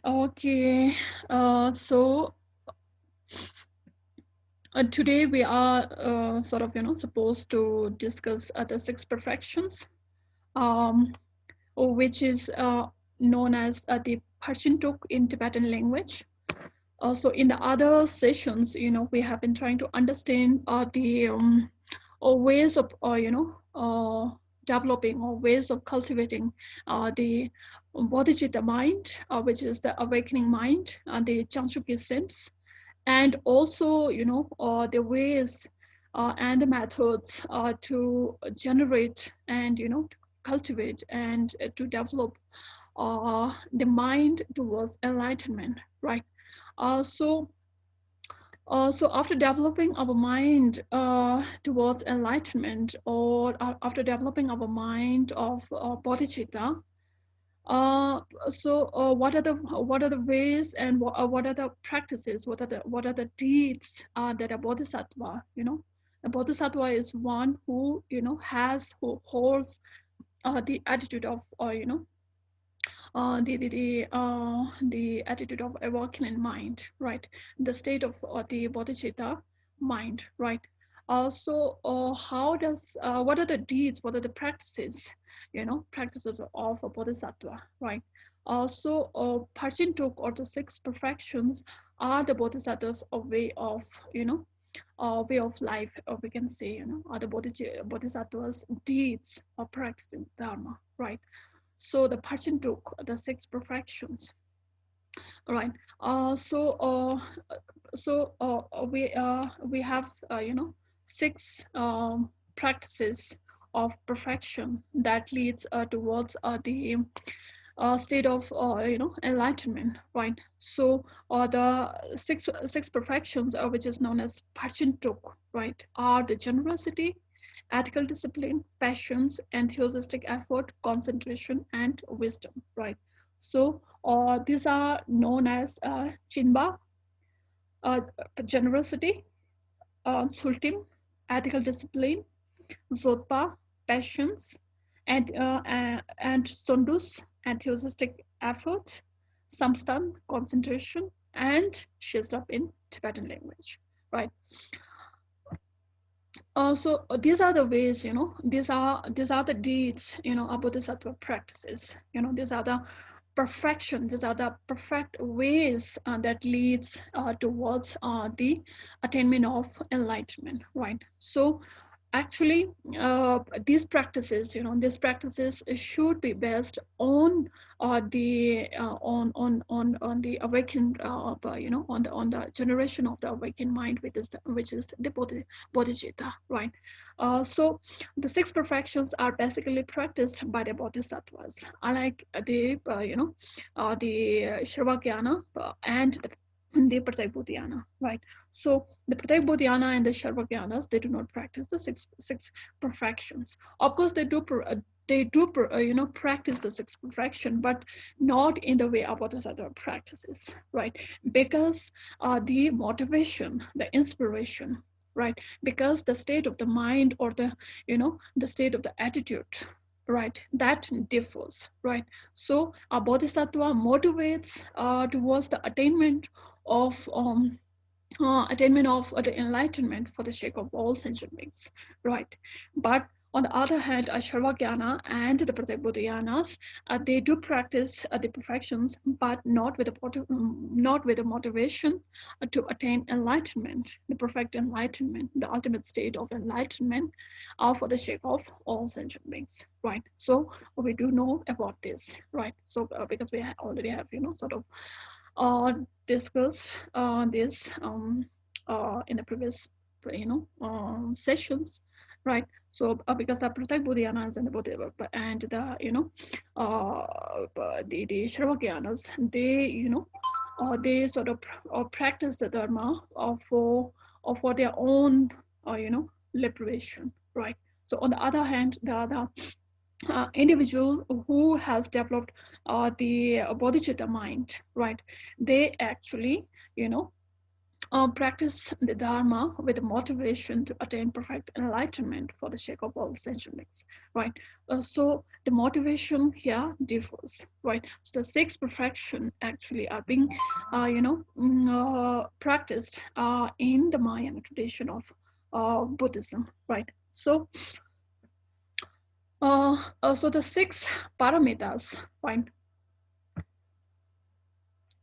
Okay, so today we are sort of, supposed to discuss the six perfections, um, which is known as the Parchintuk in Tibetan language. So in the other sessions, we have been trying to understand the ways of, developing or ways of cultivating the bodhicitta mind, which is the awakening mind, and the Chanchuki sense, and also the ways and the methods to generate and to cultivate and to develop the mind towards enlightenment, right? So after developing our mind towards enlightenment, or after developing our mind of bodhicitta, uh, what are the ways, and what are the practices? What are the deeds that a bodhisattva? A bodhisattva is one who who holds the attitude of the attitude of awakening mind, right? The state of the bodhicitta mind, right? So how does what are the deeds? What are the practices? Practices of a bodhisattva, right? Also, Parchintuk, or the six perfections, are the bodhisattvas a way of way of life, or we can say, are the bodhisattvas deeds of practicing dharma, right? So the Parchintuk, the six perfections. All right. We have six practices of perfection that leads towards the state of enlightenment, right? So the six perfections, which is known as Parchintuk, right, are the generosity, ethical discipline, passions, enthusiastic effort, concentration, and wisdom, right? So these are known as Chinba, uh, generosity, Sultim, ethical discipline, Zodpa, passions, and Stundus, enthusiastic effort, Samstan, concentration, and Shizap in Tibetan language, right? So these are the ways, these are the deeds, a bodhisattva practices. These are the perfection. These are the perfect ways that leads towards the attainment of enlightenment, right? So actually, these practices should be based on the on the awakened on the generation of the awakened mind, which is the bodhicitta, right? So the six perfections are basically practiced by the bodhisattvas, unlike the Shravajnana and the Pratyabodhyana, right? So the Pratyabodhyana and the Shravajnanas, they do not practice the six perfections. Of course, they do practice the six perfection, but not in the way a bodhisattva practices, right? Because the motivation, the inspiration, right? Because the state of the mind, or the state of the attitude, right, that differs, right? So a bodhisattva motivates towards the attainment of the enlightenment for the sake of all sentient beings, right? But on the other hand, Sharvagyana and the Pratyabodhyanas, they do practice the perfections, but not with the motivation to attain enlightenment, the perfect enlightenment, the ultimate state of enlightenment, for the sake of all sentient beings, right? So we do know about this, right? So because we already have, sort of uh, discussed this in the previous sessions, right? So because the Pratyek Bodhyanas and the the Shravakyanas, they sort of practice the dharma for their own liberation, right? So on the other hand, the individual who has developed the bodhicitta mind, right? They actually, you know, practice the Dharma with the motivation to attain perfect enlightenment for the sake of all sentient beings, right? So the motivation here differs, right? So the six perfection actually are being, practiced in the Mayan tradition of Buddhism, right? So the six paramitas, right?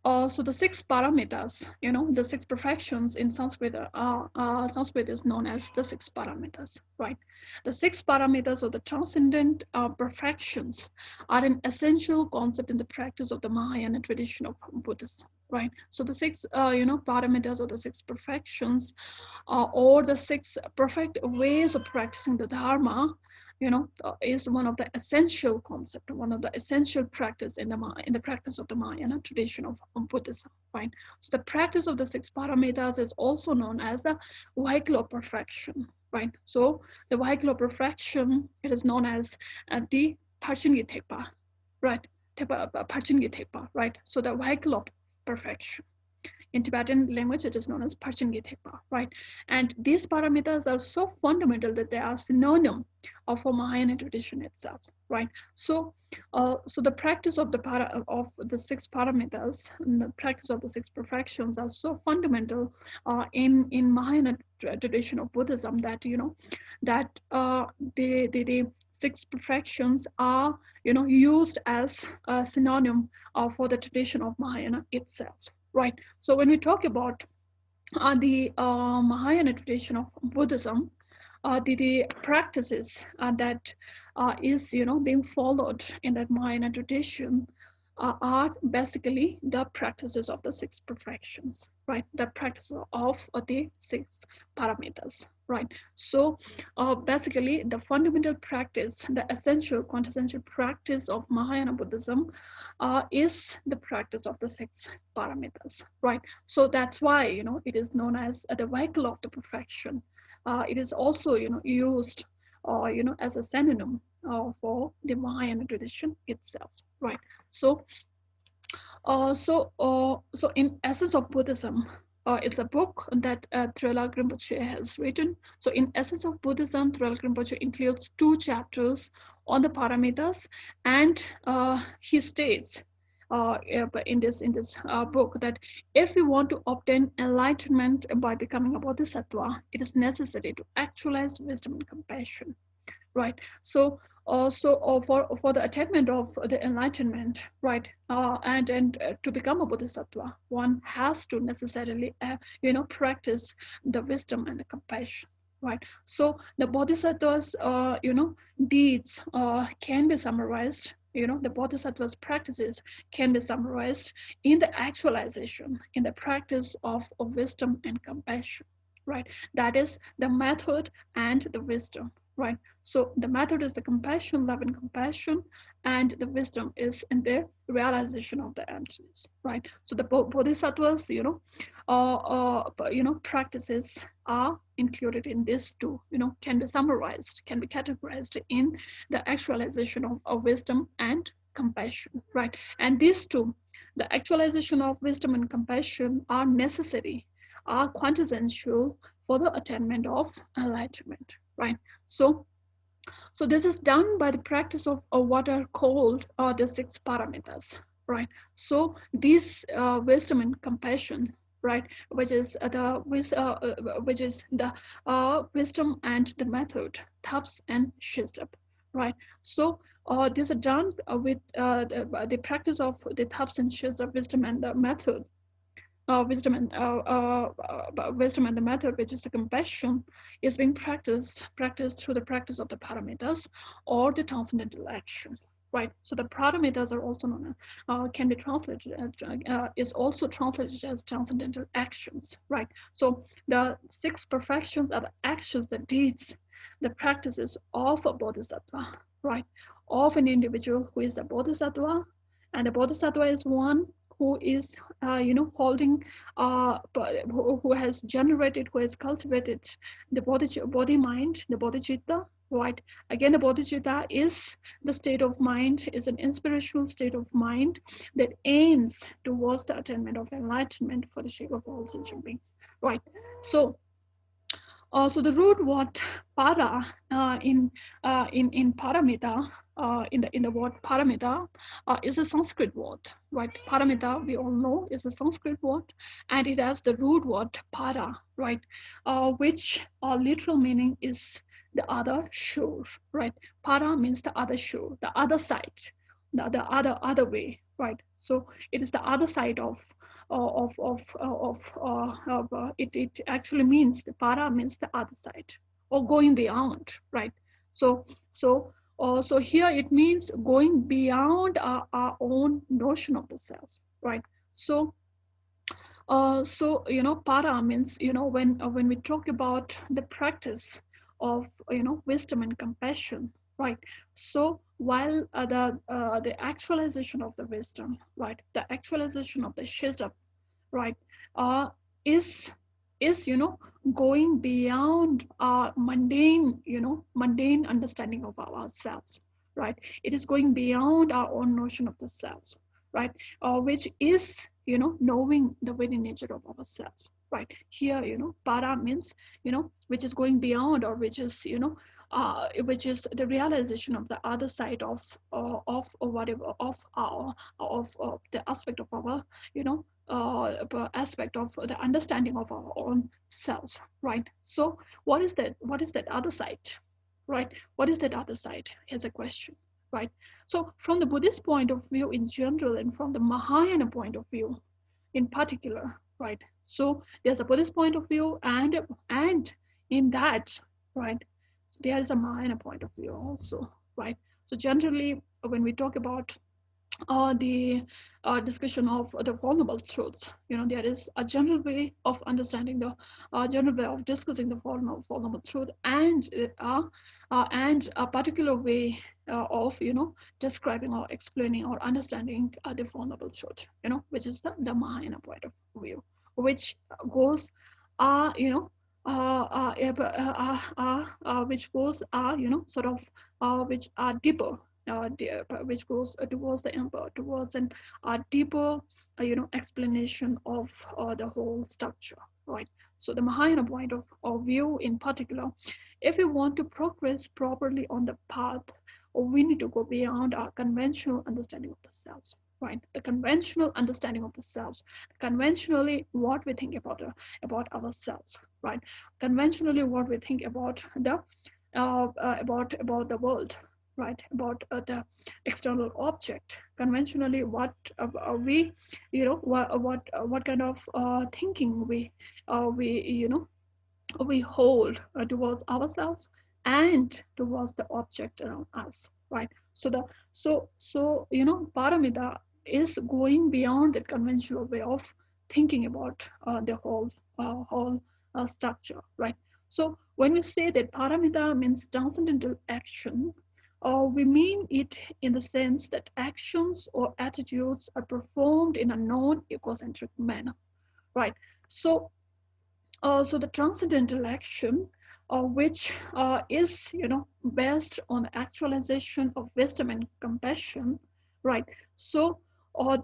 So the six paramitas, the six perfections in Sanskrit Sanskrit is known as the six paramitas, right? The six paramitas or the transcendent perfections are an essential concept in the practice of the Mahayana tradition of Buddhism, right? So the six, paramitas or the six perfections or the six perfect ways of practicing the Dharma, is one of the essential concept, one of the essential practice in the practice of the Mahayana tradition of Buddhism, right? So the practice of the six paramitas is also known as the vehicle of perfection, right? So the vehicle of perfection, it is known as the Parchingi Thekpa, right? Parchingi Thekpa, right? So the vehicle of perfection. In Tibetan language, it is known as Parchingi Thekpa, right? And these parameters are so fundamental that they are synonym of a Mahayana tradition itself, right? So the practice of the six parameters and the practice of the six perfections are so fundamental in Mahayana tradition of Buddhism that the six perfections are used as a synonym for the tradition of Mahayana itself, right? So when we talk about the Mahayana tradition of Buddhism, the practices that is being followed in that Mahayana tradition are basically the practices of the six perfections, right? The practice of the six parameters, right? So basically, the fundamental practice, the essential, quintessential practice of Mahayana Buddhism is the practice of the six parameters, right? So that's why it is known as the vehicle of the perfection. It is also used as a synonym for the Mahayana tradition itself, right? So so in Essence of Buddhism, it's a book that Trulala Rinpoche has written. So in Essence of Buddhism, Trulala Rinpoche includes 2 chapters on the paramitas, and he states in this book that if we want to obtain enlightenment by becoming a bodhisattva, it is necessary to actualize wisdom and compassion, right? So for the attainment of the enlightenment, right, and to become a bodhisattva, one has to necessarily practice the wisdom and the compassion, right? So the bodhisattvas deeds can be summarized, the bodhisattva's practices can be summarized in the actualization, in the practice of wisdom and compassion, right? That is the method and the wisdom, right? So the method is the compassion, love and compassion, and the wisdom is in the realization of the emptiness, right? So the bodhisattvas, practices are included in this too, can be summarized, can be categorized in the actualization of wisdom and compassion, right? And these two, the actualization of wisdom and compassion, are necessary, are quintessential for the attainment of enlightenment, right? So this is done by the practice of what are called the six parameters, right? So these wisdom and compassion, right, which is the wisdom and the method, taps and shizab, right? So these are done with the practice of the taps and shizab, wisdom and the method, wisdom and the method, which is the compassion, is being practiced through the practice of the paramitas or the transcendental action, right? So the paramitas are also known can be translated is also translated as transcendental actions, right? So the six perfections are the actions, the deeds, the practices of a bodhisattva, right? Of an individual who is a bodhisattva, and a bodhisattva is one who is holding who has generated, who has cultivated the body mind, the bodhicitta, right? Again, the bodhicitta is the state of mind, is an inspirational state of mind that aims towards the attainment of enlightenment for the sake of all sentient beings, right? So so the root word para in paramita in the word paramita is a Sanskrit word, right? Paramita we all know is a Sanskrit word, and it has the root word para, right? Which literal meaning is the other shore, right? Para means the other shore, the other side, the other way, right? So it is the other side of it actually means the para means the other side or going beyond, right? So so so here it means going beyond our own notion of the self, right? So so para means when we talk about the practice of wisdom and compassion, right? So while the actualization of the wisdom, right, the actualization of the shizab, right, uh, is going beyond our mundane understanding of ourselves, right? It is going beyond our own notion of the self, right? Which is knowing the very nature of ourselves, right? Here para means which is going beyond, or which is the realization of the other side of whatever of the aspect of our aspect of the understanding of our own selves, right? So what is that other side, right? What is that other side? Here's a question, right? So from the Buddhist point of view in general, and from the Mahayana point of view in particular, right? So there's a Buddhist point of view, and in that, right, there is a Mahayana point of view also, right? So generally, when we talk about the discussion of the vulnerable truths, there is a general way of understanding the general way of discussing the vulnerable truth, and a particular way of describing or explaining or understanding the vulnerable truth, which is the Mahayana point of view, which goes you know which goes sort of which are deeper, which goes towards the emperor, towards an deeper, explanation of the whole structure, right? So the Mahayana point of view in particular, if we want to progress properly on the path, we need to go beyond our conventional understanding of the self, right? The conventional understanding of the self, conventionally what we think about ourselves, right? Conventionally what we think about the world, right? About the external object. Conventionally, we, what kind of thinking we we hold towards ourselves and towards the object around us, right? So paramita is going beyond that conventional way of thinking about the whole structure, right? So when we say that paramita means transcendental action, we mean it in the sense that actions or attitudes are performed in a non-egocentric manner, right? So so the transcendental action, which is based on the actualization of wisdom and compassion, right? So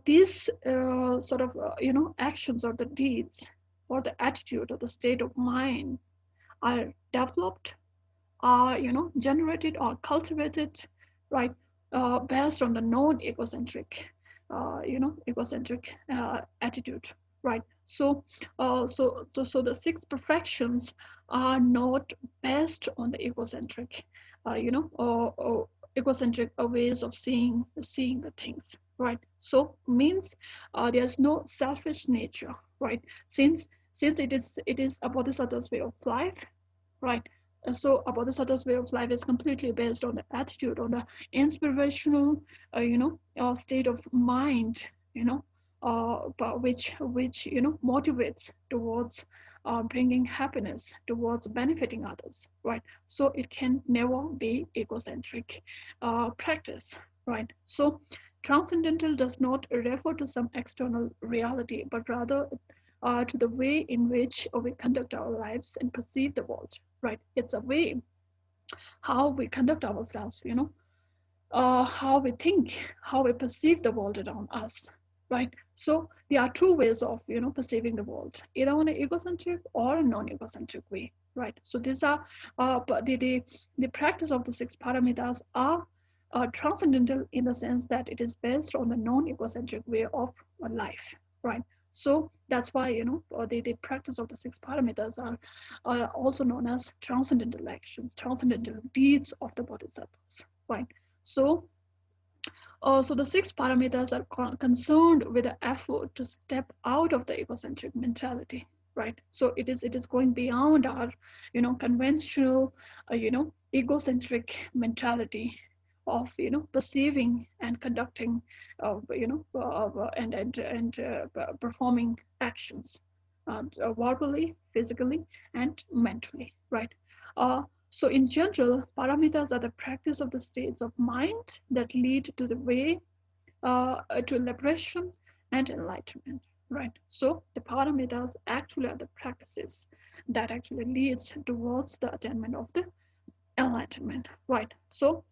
these sort of actions or the deeds or the attitude or the state of mind are developed, are generated or cultivated, right? Based on the non-egocentric egocentric attitude, right? So so the six perfections are not based on the egocentric or egocentric ways of seeing the things, right? So means there's no selfish nature, right? Since it is a bodhisattva's way of life, right? So a bodhisattva's way of life is completely based on the attitude, on the inspirational, state of mind, but which motivates towards bringing happiness, towards benefiting others, right? So it can never be egocentric practice, right? So transcendental does not refer to some external reality, but rather to the way in which we conduct our lives and perceive the world, right? It's a way how we conduct ourselves, how we think, how we perceive the world around us, right? So there are two ways of perceiving the world, either on an egocentric or a non-egocentric way, right? So these are but the practice of the six paramitas are transcendental in the sense that it is based on the non-egocentric way of life, right? So that's why the practice of the six paramitas are also known as transcendental actions, transcendental deeds of the bodhisattvas, right? So so the six parameters are concerned with the effort to step out of the egocentric mentality, right? So it is going beyond our, conventional, egocentric mentality of perceiving and conducting, and performing actions, verbally, physically, and mentally, right? So in general, paramitas are the practice of the states of mind that lead to the way to liberation and enlightenment, right? So the paramitas actually are the practices that actually leads towards the attainment of the enlightenment, right? So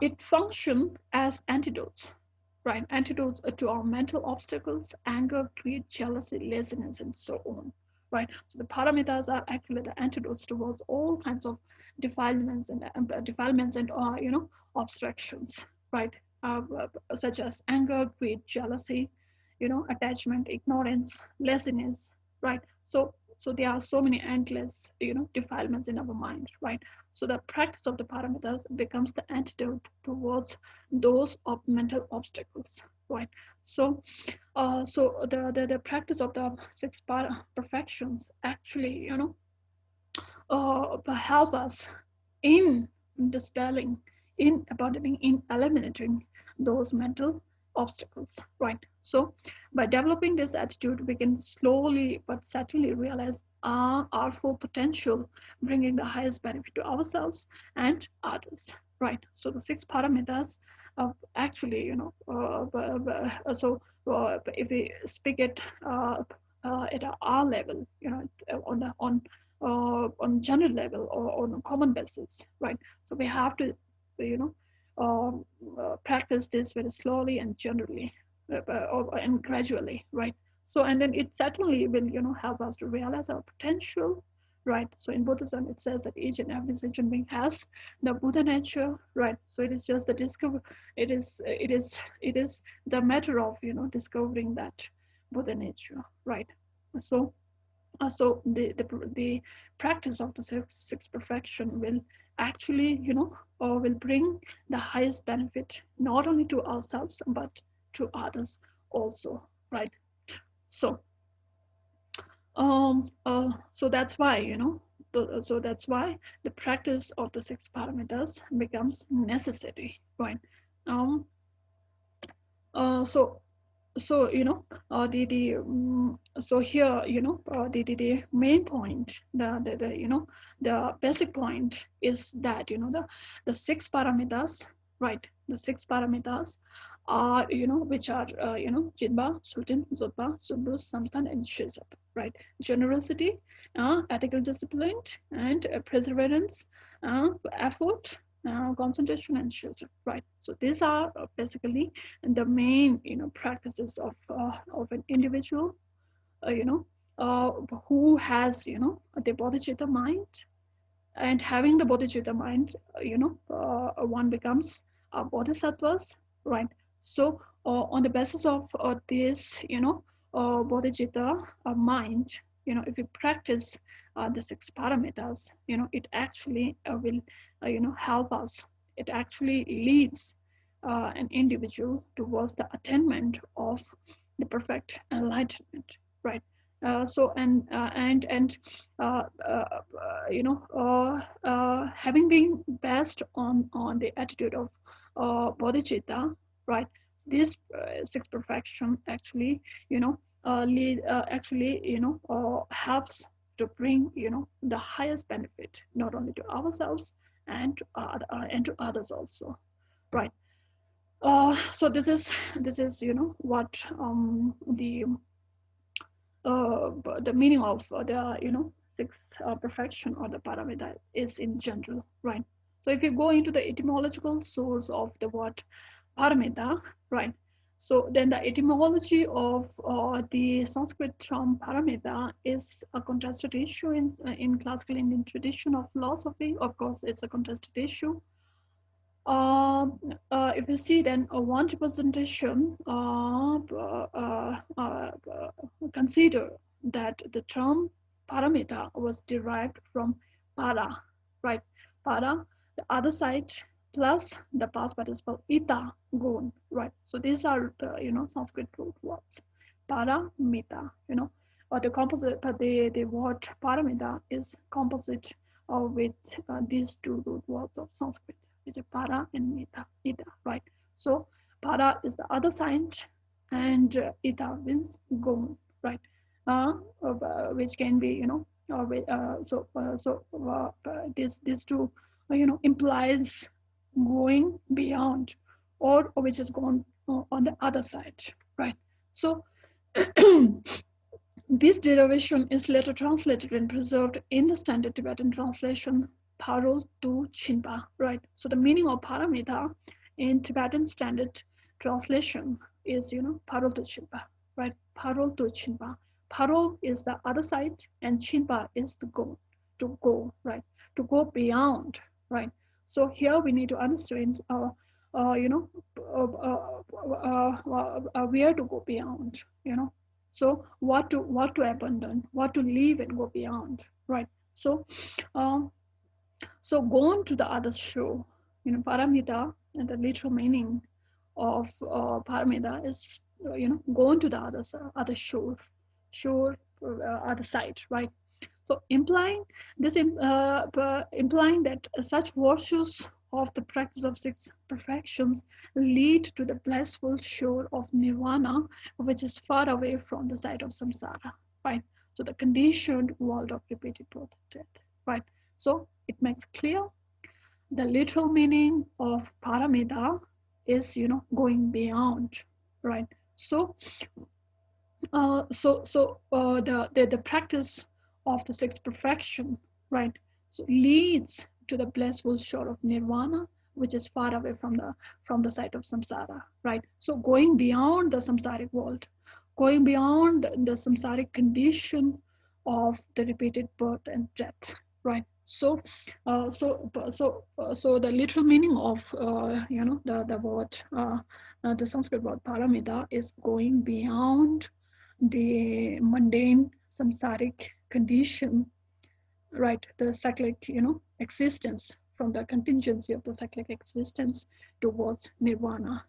it function as antidotes, right? Antidotes to our mental obstacles, anger, greed, jealousy, laziness, and so on, right? So the paramitas are actually the antidotes towards all kinds of defilements and obstructions, right? Such as anger, greed, jealousy, attachment, ignorance, laziness, right? So there are so many endless defilements in our mind, right? So the practice of the paramitas becomes the antidote towards those mental obstacles, right? So the practice of the six perfections actually help us in dispelling, in abandoning, in eliminating those mental obstacles, right? So by developing this attitude, we can slowly but certainly realize our full potential, bringing the highest benefit to ourselves and others, right? So the six parameters actually, if we speak it at our level, on general level or on a common basis, right? So we have to, you know, practice this very slowly and generally, and gradually, right? So and then it certainly will, help us to realize our potential, right? So in Buddhism, it says that each and every sentient being has the Buddha nature, right? So it is just the discover. It is the matter of discovering that Buddha nature, right? So the practice of the six perfection will actually or will bring the highest benefit not only to ourselves but to others also, right? So so that's why so that's why the practice of the six parameters becomes necessary, right? um so so so here the main point, the basic point is that the six parameters, right? The six parameters are which are Jinba, Sultan, Zodba, Subus, Samstan, and Shizab, right? Generosity, ethical discipline, and perseverance, effort, concentration, and Shizab, right? So these are basically the main practices of an individual, uh, you know uh, who has the bodhicitta mind. And having the bodhicitta mind, one becomes bodhisattvas, right? So on the basis of this bodhicitta mind, if you practice the six parameters, it actually will help us. It actually leads an individual towards the attainment of the perfect enlightenment, right? So and having been based on the attitude of bodhicitta, right? This six perfection actually lead actually helps to bring the highest benefit not only to ourselves and to others also, right? So this is what the meaning of the six perfection or the paramita is in general, right? So if you go into the etymological source of the word paramita, right? So then the etymology of the Sanskrit term paramita is a contested issue in classical Indian tradition of philosophy. Of course, it's a contested issue. If you see then one representation consider that the term paramita was derived from para, right? Para, the other side, plus the past participle ita, gun, right? So these are the Sanskrit root words, paramita, or the composite, the word paramita is composite with these two root words of Sanskrit, which are para and ita, right? So para is the other side, and ita means gone, right? Which can be, these two, implies going beyond, or which is gone on the other side, right? So this derivation is later translated and preserved in the standard Tibetan translation Parol to Chinpa, right? So the meaning of paramita in Tibetan standard translation is, Parol to Chinpa, right? Parol to Chinpa. Parol is the other side, and Chinpa is to go, right? To go beyond, right? So here we need to understand, where to go beyond, so what to abandon, what to leave and go beyond, right? So um, so going to the other shore, paramita, and the literal meaning of paramita is going to the other shore, other side, right? So implying that such virtues of the practice of six perfections lead to the blissful shore of nirvana, which is far away from the site of samsara, right? So the conditioned world of repeated birth and death, right? So it makes clear the literal meaning of paramita is, going beyond, right? So the practice of the sixth perfection, right, so leads to the blissful shore of nirvana, which is far away from the site of samsara, right? So going beyond the samsaric world, going beyond the samsaric condition of the repeated birth and death, right? So the literal meaning of the word the Sanskrit word paramita is going beyond the mundane samsaric condition, right? The cyclic, existence, from the contingency of the cyclic existence towards nirvana,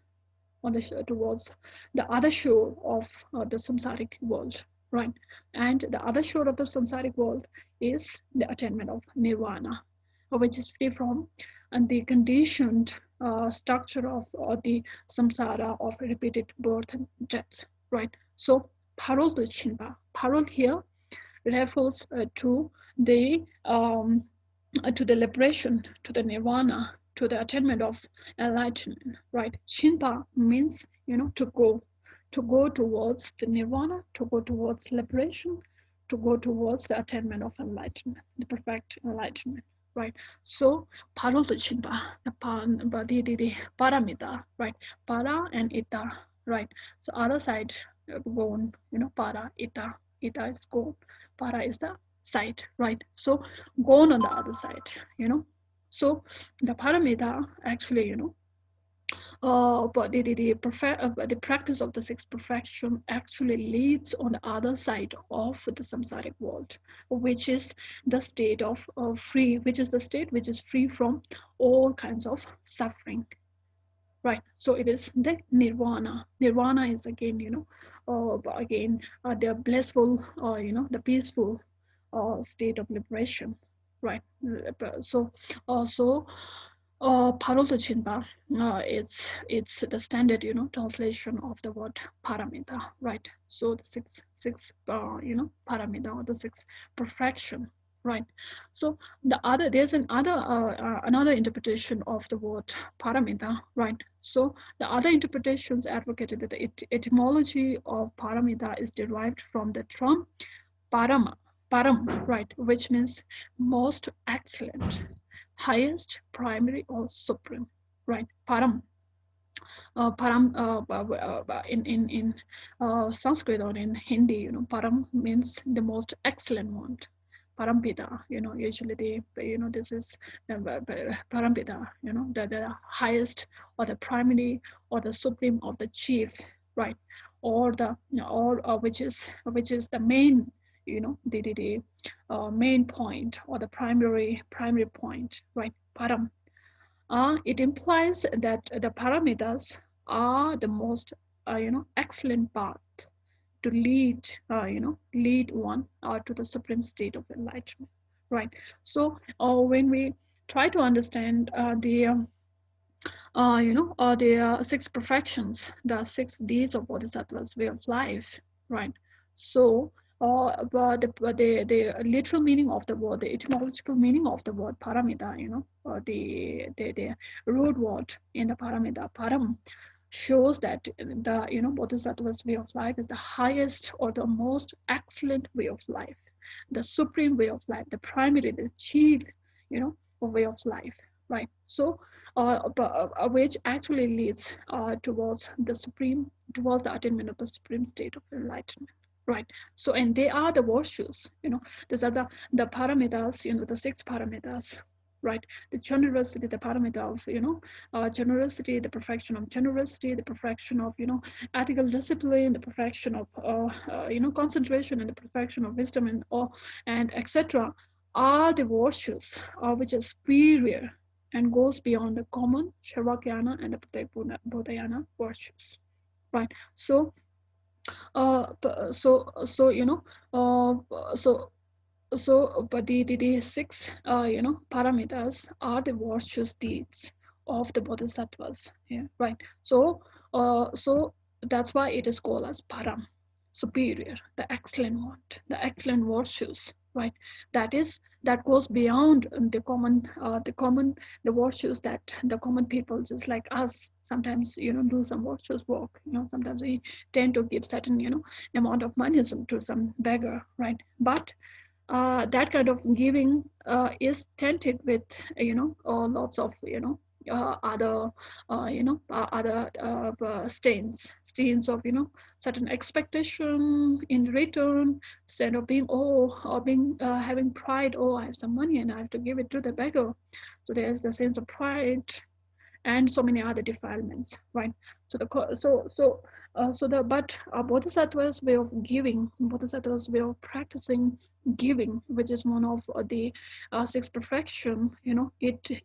towards the other shore of the samsaric world, right? And the other shore of the samsaric world is the attainment of nirvana, which is free from and the conditioned structure of the samsara of repeated birth and death, right? So parol to chinpa, parol here refers to the liberation, to the nirvana, to the attainment of enlightenment, right? Shinpa means, to go towards the nirvana, to go towards liberation, to go towards the attainment of enlightenment, the perfect enlightenment, right? So, parol to Shinpa, the paramita, right? Para and ita, right? So, other side, gone, para, ita is gone, para is the side, right? So, gone on the other side, so the paramita actually, but the practice of the sixth perfection actually leads on the other side of the samsaric world, which is the state of free, which is the state which is free from all kinds of suffering, right? So it is the nirvana. Nirvana is again, the blissful, the peaceful state of liberation, right? So also Parolta Chinpa, it's the standard, translation of the word paramita, right? So the six paramita, or the six perfection, right? So there's another interpretation of the word paramita, right? So the other interpretations advocated that the etymology of paramita is derived from the term parama, param, right, which means most excellent, highest, primary, or supreme, right? Param. param in Sanskrit or in Hindi, param means the most excellent one. Parampita, usually this is parampita, the highest or the primary or the supreme of the chief, right? Or the or which is the main, the main point or the primary point, right? Param. It implies that the parameters are the most, excellent path to lead one to the supreme state of enlightenment, right? So, when we try to understand the six perfections, the 6 Ds of Bodhisattva's way of life, right? So, but the literal meaning of the word, the etymological meaning of the word paramita, the root word in the paramita, param, shows that the Bodhisattva's way of life is the highest or the most excellent way of life, the supreme way of life, the primary, the chief, way of life, right? So, which actually leads towards the attainment of the supreme state of enlightenment, right? So, and they are the virtues, these are the parameters, the 6 parameters, right? The generosity, the parameter of generosity, the perfection of generosity, the perfection of ethical discipline, the perfection of concentration, and the perfection of wisdom, and etc. are the virtues which are superior and goes beyond the common Sharvakyana and the Bodhayana virtues, right? So, so so but the 6 parameters are the virtuous deeds of the bodhisattvas, yeah, right? So that's why it is called as param, superior, the excellent one, the excellent virtues, right? That goes beyond the virtues that the common people just like us sometimes do some virtuous work. Sometimes we tend to give certain amount of money to some beggar, right? But that kind of giving is tainted with lots of other other stains of certain expectation in return, instead of being or being having pride. Oh, I have some money and I have to give it to the beggar. So there's the sense of pride and so many other defilements, right? So the so the but bodhisattva's way of giving, bodhisattva's way of practicing giving, which is one of the 6 perfection, it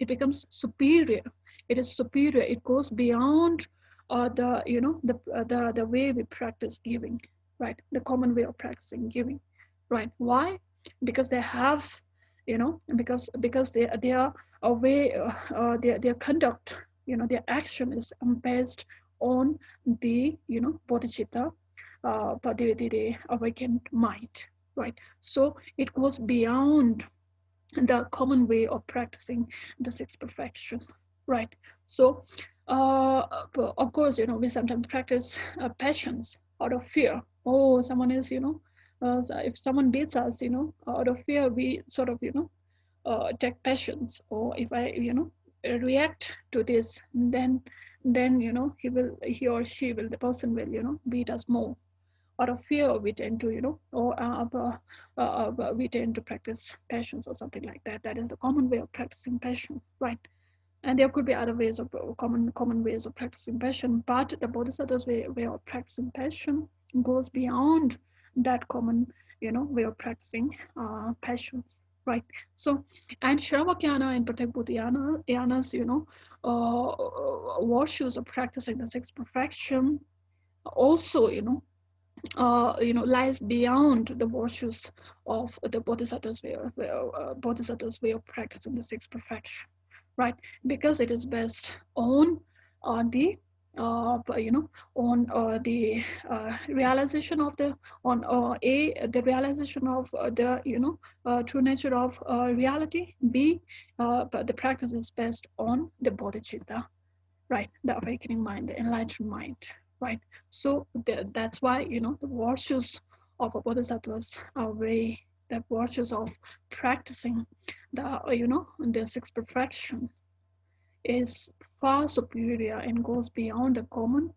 becomes superior. It is superior. It goes beyond the the way we practice giving, right? The common way of practicing giving, right? Why? Because they have, because they are a way, their conduct, their action is based on the bodhicitta, the awakened mind, right? So it goes beyond the common way of practicing the 6 perfection, right? So, of course, we sometimes practice patience out of fear. Oh, someone is, so if someone beats us, out of fear, we sort of, take patience. Or if I, react to this, then he or she will, the person will, beat us more. Out of fear, we tend to, or we tend to practice patience or something like that. That is the common way of practicing passion, right? And there could be other ways of common ways of practicing passion, but the bodhisattva's way of practicing passion goes beyond that common, way of practicing passions, right? So, and Shravakyana and Pratyabhuti-yanas, virtues of practicing the 6 perfection also, lies beyond the virtues of the bodhisattva's way of practicing the 6 perfection, right? Because it is based on the on realization of the realization of the true nature of reality. B, but the practice is based on the bodhicitta, right? The awakening mind, the enlightened mind, right? So that's why the virtues of a bodhisattva's way, the virtues of practicing the the 6 perfection, is far superior and goes beyond the common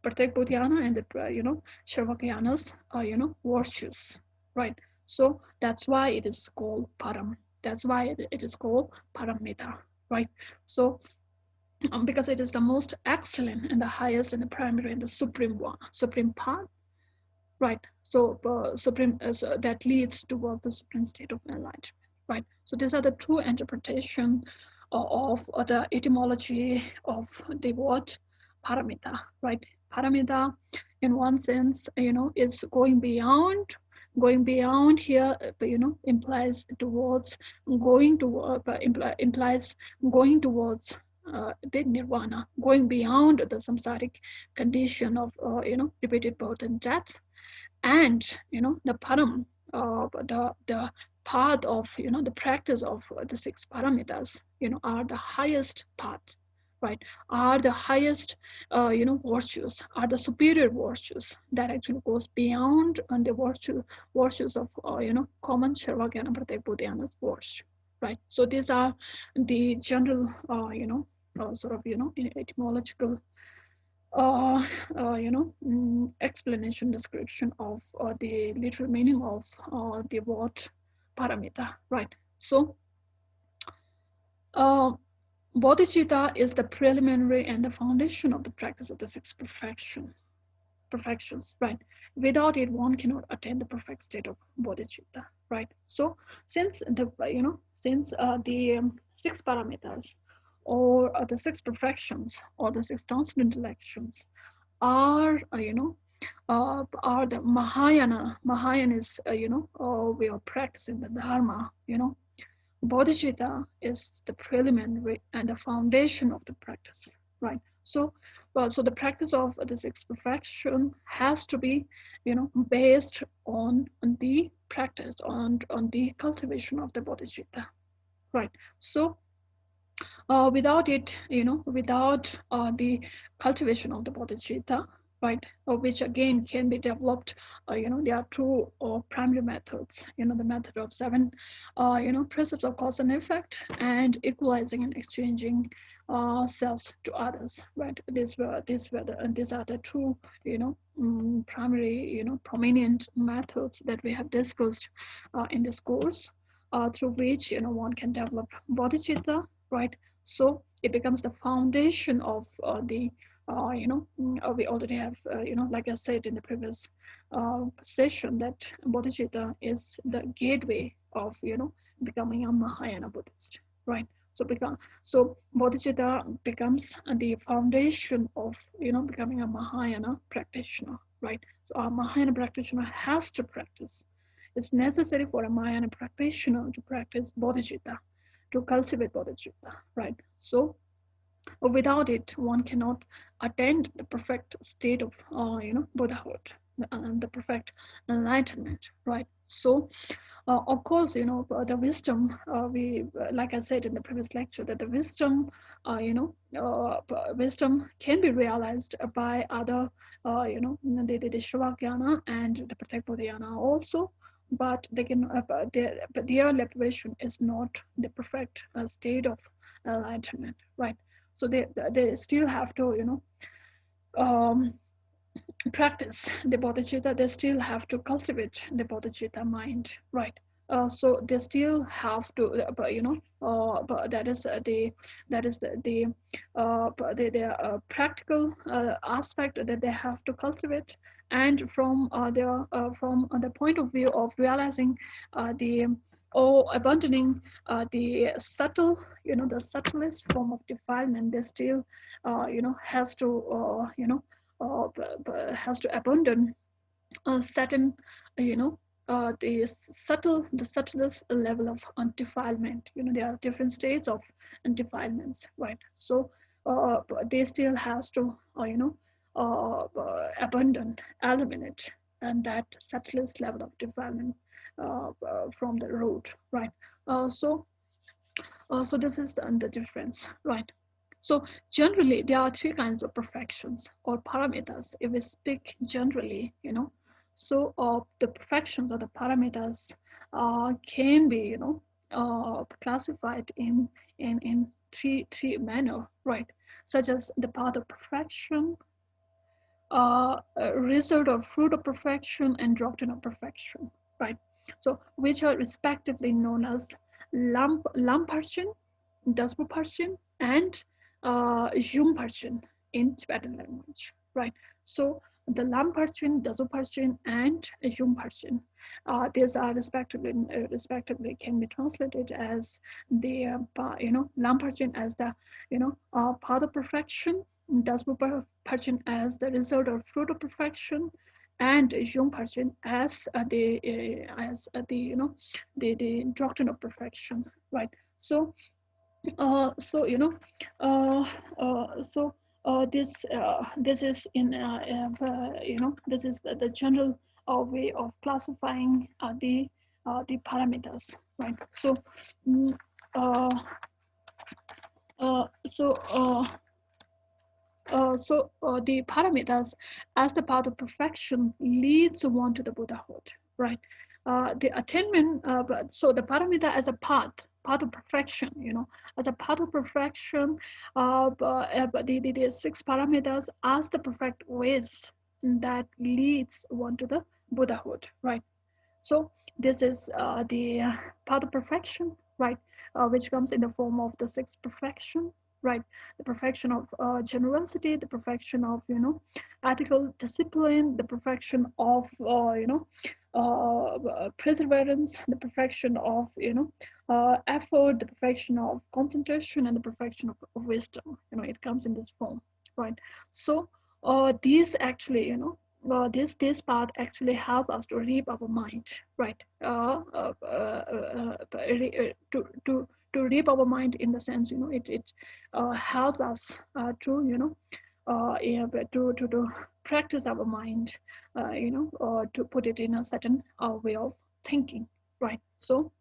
Pratyekbodhyana and the Sharvakayana's virtues, right? So that's why it is called Param. That's why it is called Paramita, right? So because it is the most excellent and the highest and the primary and the supreme one, supreme path, right? So supreme so that leads towards the supreme state of enlightenment, right? So these are the true interpretation of the etymology of the word paramita, right? Paramita, in one sense, is going beyond here, implies towards going to implies going towards the nirvana, going beyond the samsaric condition of repeated birth and death, and the param, the path of the practice of the six paramitas, are the highest path, right? Are the highest virtues, are the superior virtues that actually goes beyond the virtues of common Sharvakya and Pratyekbodhyana's virtue, right? So these are the general sort of etymological explanation, description of the literal meaning of the word paramita, right? So, uh, bodhicitta is the preliminary and the foundation of the practice of the six perfections, right? Without it, one cannot attain the perfect state of bodhicitta, right? So, since the six paramitas, or the six perfections, or the six transcendental intellections are are the Mahayana. Mahayana is way of practicing the Dharma. Bodhicitta is the preliminary and the foundation of the practice, right? So, so the practice of the sixth perfection has to be, based on the practice, on the cultivation of the bodhicitta, right? So, without it, without the cultivation of the bodhicitta, right, which again can be developed, there are two primary methods, the method of seven, precepts of cause and effect, and equalizing and exchanging selves to others, right? These are the two, primary, prominent methods that we have discussed in this course, through which, one can develop bodhicitta, right? So it becomes the foundation of we already have, like I said in the previous session, that bodhicitta is the gateway of, becoming a Mahayana Buddhist, right? So bodhicitta becomes the foundation of, becoming a Mahayana practitioner, right? So a Mahayana practitioner has to practice. It's necessary for a Mahayana practitioner to practice bodhicitta, to cultivate bodhicitta, right? So without it, one cannot attain the perfect state of, Buddhahood, the perfect enlightenment, right? So, of course, the wisdom, like I said in the previous lecture, that the wisdom, wisdom can be realized by other, the Shavakyana and the Pratyekbodhyana also, but they can, but their liberation is not the perfect state of enlightenment, right? So they still have to, um, practice the bodhicitta. They still have to cultivate the bodhicitta mind, right? So they still have to, but but that is the practical aspect that they have to cultivate, and from the point of view of realizing the or abandoning the subtle, the subtlest form of defilement, they still, has to, has to abandon a certain, you know, the subtlest level of defilement. There are different states of defilements, right? So they still has to, abandon, eliminate, and that subtlest level of defilement from the root, right? So this is the difference, right? So generally, there are three kinds of perfections or parameters. If we speak generally, so the perfections or the parameters can be, classified in three manner, right? Such as the path of perfection, result or fruit of perfection, and doctrine of perfection, right? So, which are respectively known as Lamparchen, Dasbuparchen, and Jungparchen in Tibetan language, right? So, the Lamparchen, Dazuparchen, and Jungparchen, these are respectively can be translated as the Lamparchen as the path of perfection, Dasbuparchen as the result or fruit of perfection, and Jungparchen as the the doctrine of perfection, right? So so uh, so this is in this is the general way of classifying the parameters, right? So mm, uh, uh, so uh, the parameters as the path of perfection leads one to the Buddhahood, right? The attainment, so the parameter as a path of perfection, as a path of perfection, the six parameters as the perfect ways that leads one to the Buddhahood, right? So this is the path of perfection, right? Which comes in the form of the sixth perfection, right? The perfection of generosity, the perfection of ethical discipline, the perfection of perseverance, the perfection of effort, the perfection of concentration, and the perfection of wisdom. It comes in this form, right? So these actually this part actually help us to reap our mind, right? To reap our mind in the sense, it helps us to practice our mind, to put it in a certain way of thinking, right? So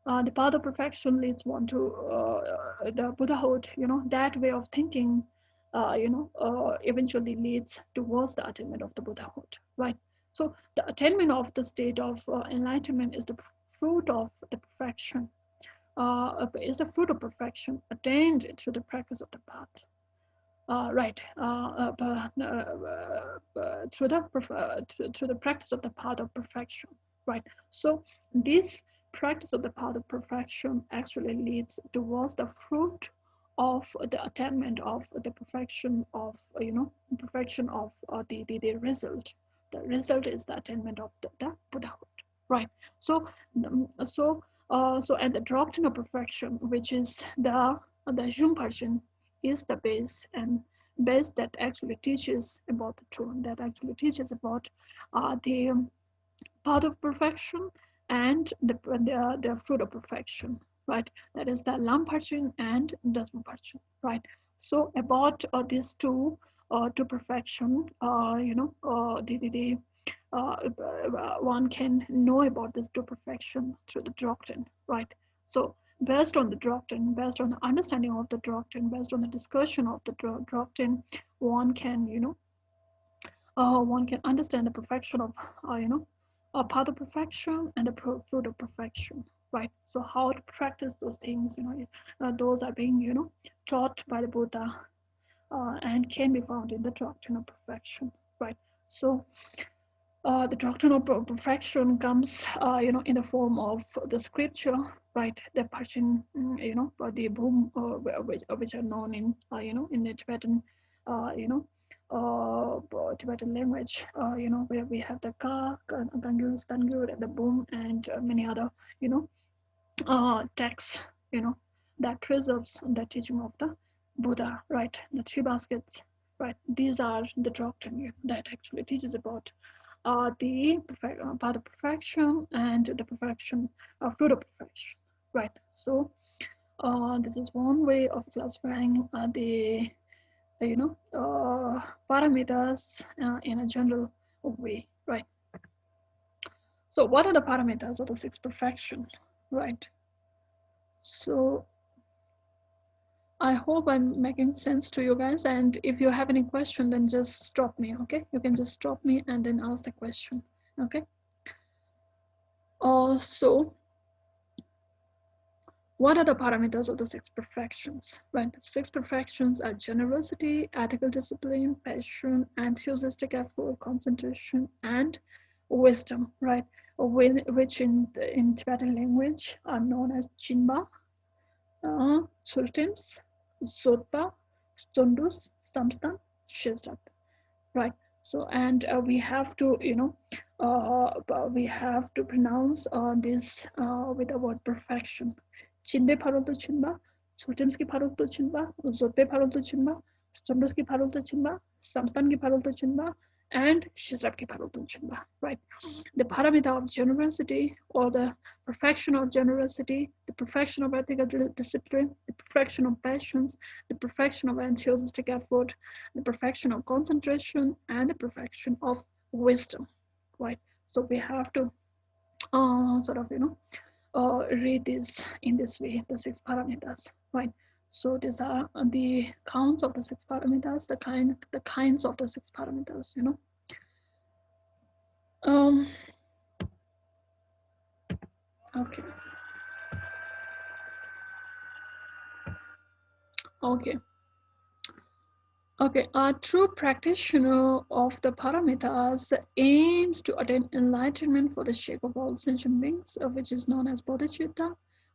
the path of perfection leads one to the Buddhahood. That way of thinking, eventually leads towards the attainment of the Buddhahood, right? So the attainment of the state of enlightenment is the fruit of the perfection. Is the fruit of perfection attained through the practice of the path. Right, through the practice of the path of perfection, right? So this practice of the path of perfection actually leads towards the fruit of the attainment of the perfection of perfection of the result. The result is the attainment of the Buddhahood, right? So and the doctrine of perfection, which is the Jungparchen, is the base and base that actually teaches about the truth, that actually teaches about the path of perfection and the fruit of perfection, right? That is the Lamparchen and Dasmaparchen, right? So about these two to perfection, one can know about this to perfection through the doctrine, right? So based on the doctrine, based on the understanding of the doctrine, based on the discussion of the doctrine, one can, one can understand the perfection of, a path of perfection and the fruit of perfection, right? So how to practice those things, those are being, taught by the Buddha and can be found in the doctrine of perfection, right? So the doctrine of perfection comes, in the form of the scripture, right? The Persian, the boom, which are known in, in the Tibetan, Tibetan language, where we have the Gangur, Stangur, and the boom, and many other, texts, that preserves the teaching of the Buddha, right? The three baskets, right? These are the doctrine that actually teaches about the path of perfection and the perfection of fruit of perfection, right? So this is one way of classifying the parameters in a general way, right? So what are the parameters of the sixth perfection, right? So I hope I'm making sense to you guys, and if you have any question, then just stop me, okay? You can just stop me and then ask the question, okay? So What are the parameters of the six perfections? Right, six perfections are generosity, ethical discipline, passion, enthusiastic effort, concentration, and wisdom. Right, which in Tibetan language are known as Jinba, Sultims, Zodpa, Stundus, Samstan, Shizap. Right. So and we have to we have to pronounce this with the word perfection. Chinbe parolto chinba, Sultimski parolto chinba, Zodbe parolto chinba, Stondoski parolto chinba, Samstangi parolto chinba, and Shizapki parolto chinba. Right. The paramita of generosity, or the perfection of generosity, the perfection of ethical discipline, the perfection of passions, the perfection of enthusiastic effort, the perfection of concentration, and the perfection of wisdom. Right. So we have to sort of read this in this way, the six paramitas. Right. So these are the counts of the six paramitas, the kinds of the six paramitas. Um, okay. Okay. Okay, a true practitioner of the paramitas aims to attain enlightenment for the sake of all sentient beings, which is known as bodhicitta.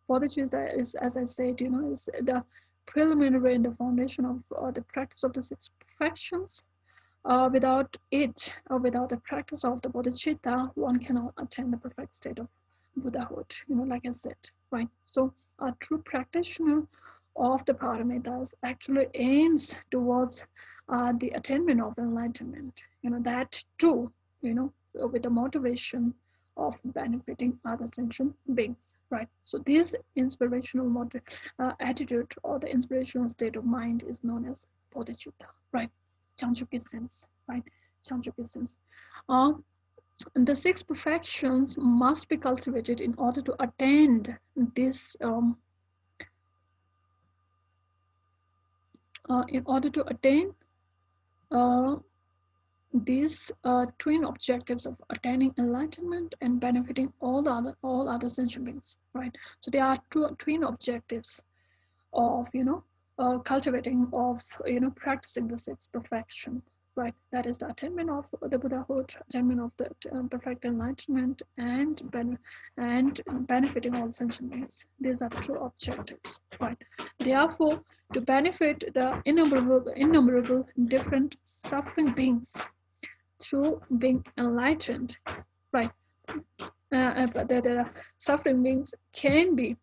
Bodhicitta is, as I said, is the preliminary and the foundation of the practice of the six perfections. Without it, or without the practice of the bodhicitta, one cannot attain the perfect state of Buddhahood, like I said, right? So a true practitioner of the paramitas actually aims towards the attainment of enlightenment, that too, with the motivation of benefiting other sentient beings, right? So this inspirational attitude, or the inspirational state of mind, is known as bodhicitta, right? Chanchukisms, right? Chanchukisms. Uh, the six perfections must be cultivated in order to attain this, in order to attain uh, these twin objectives of attaining enlightenment and benefiting all other sentient beings, right? So there are two twin objectives of cultivating, of practicing the sixth perfection, right? That is the attainment of the Buddhahood, attainment of the perfect enlightenment, and benefiting all sentient beings. These are the two objectives, right? Therefore, to benefit the innumerable different suffering beings through being enlightened, right? But the suffering beings can be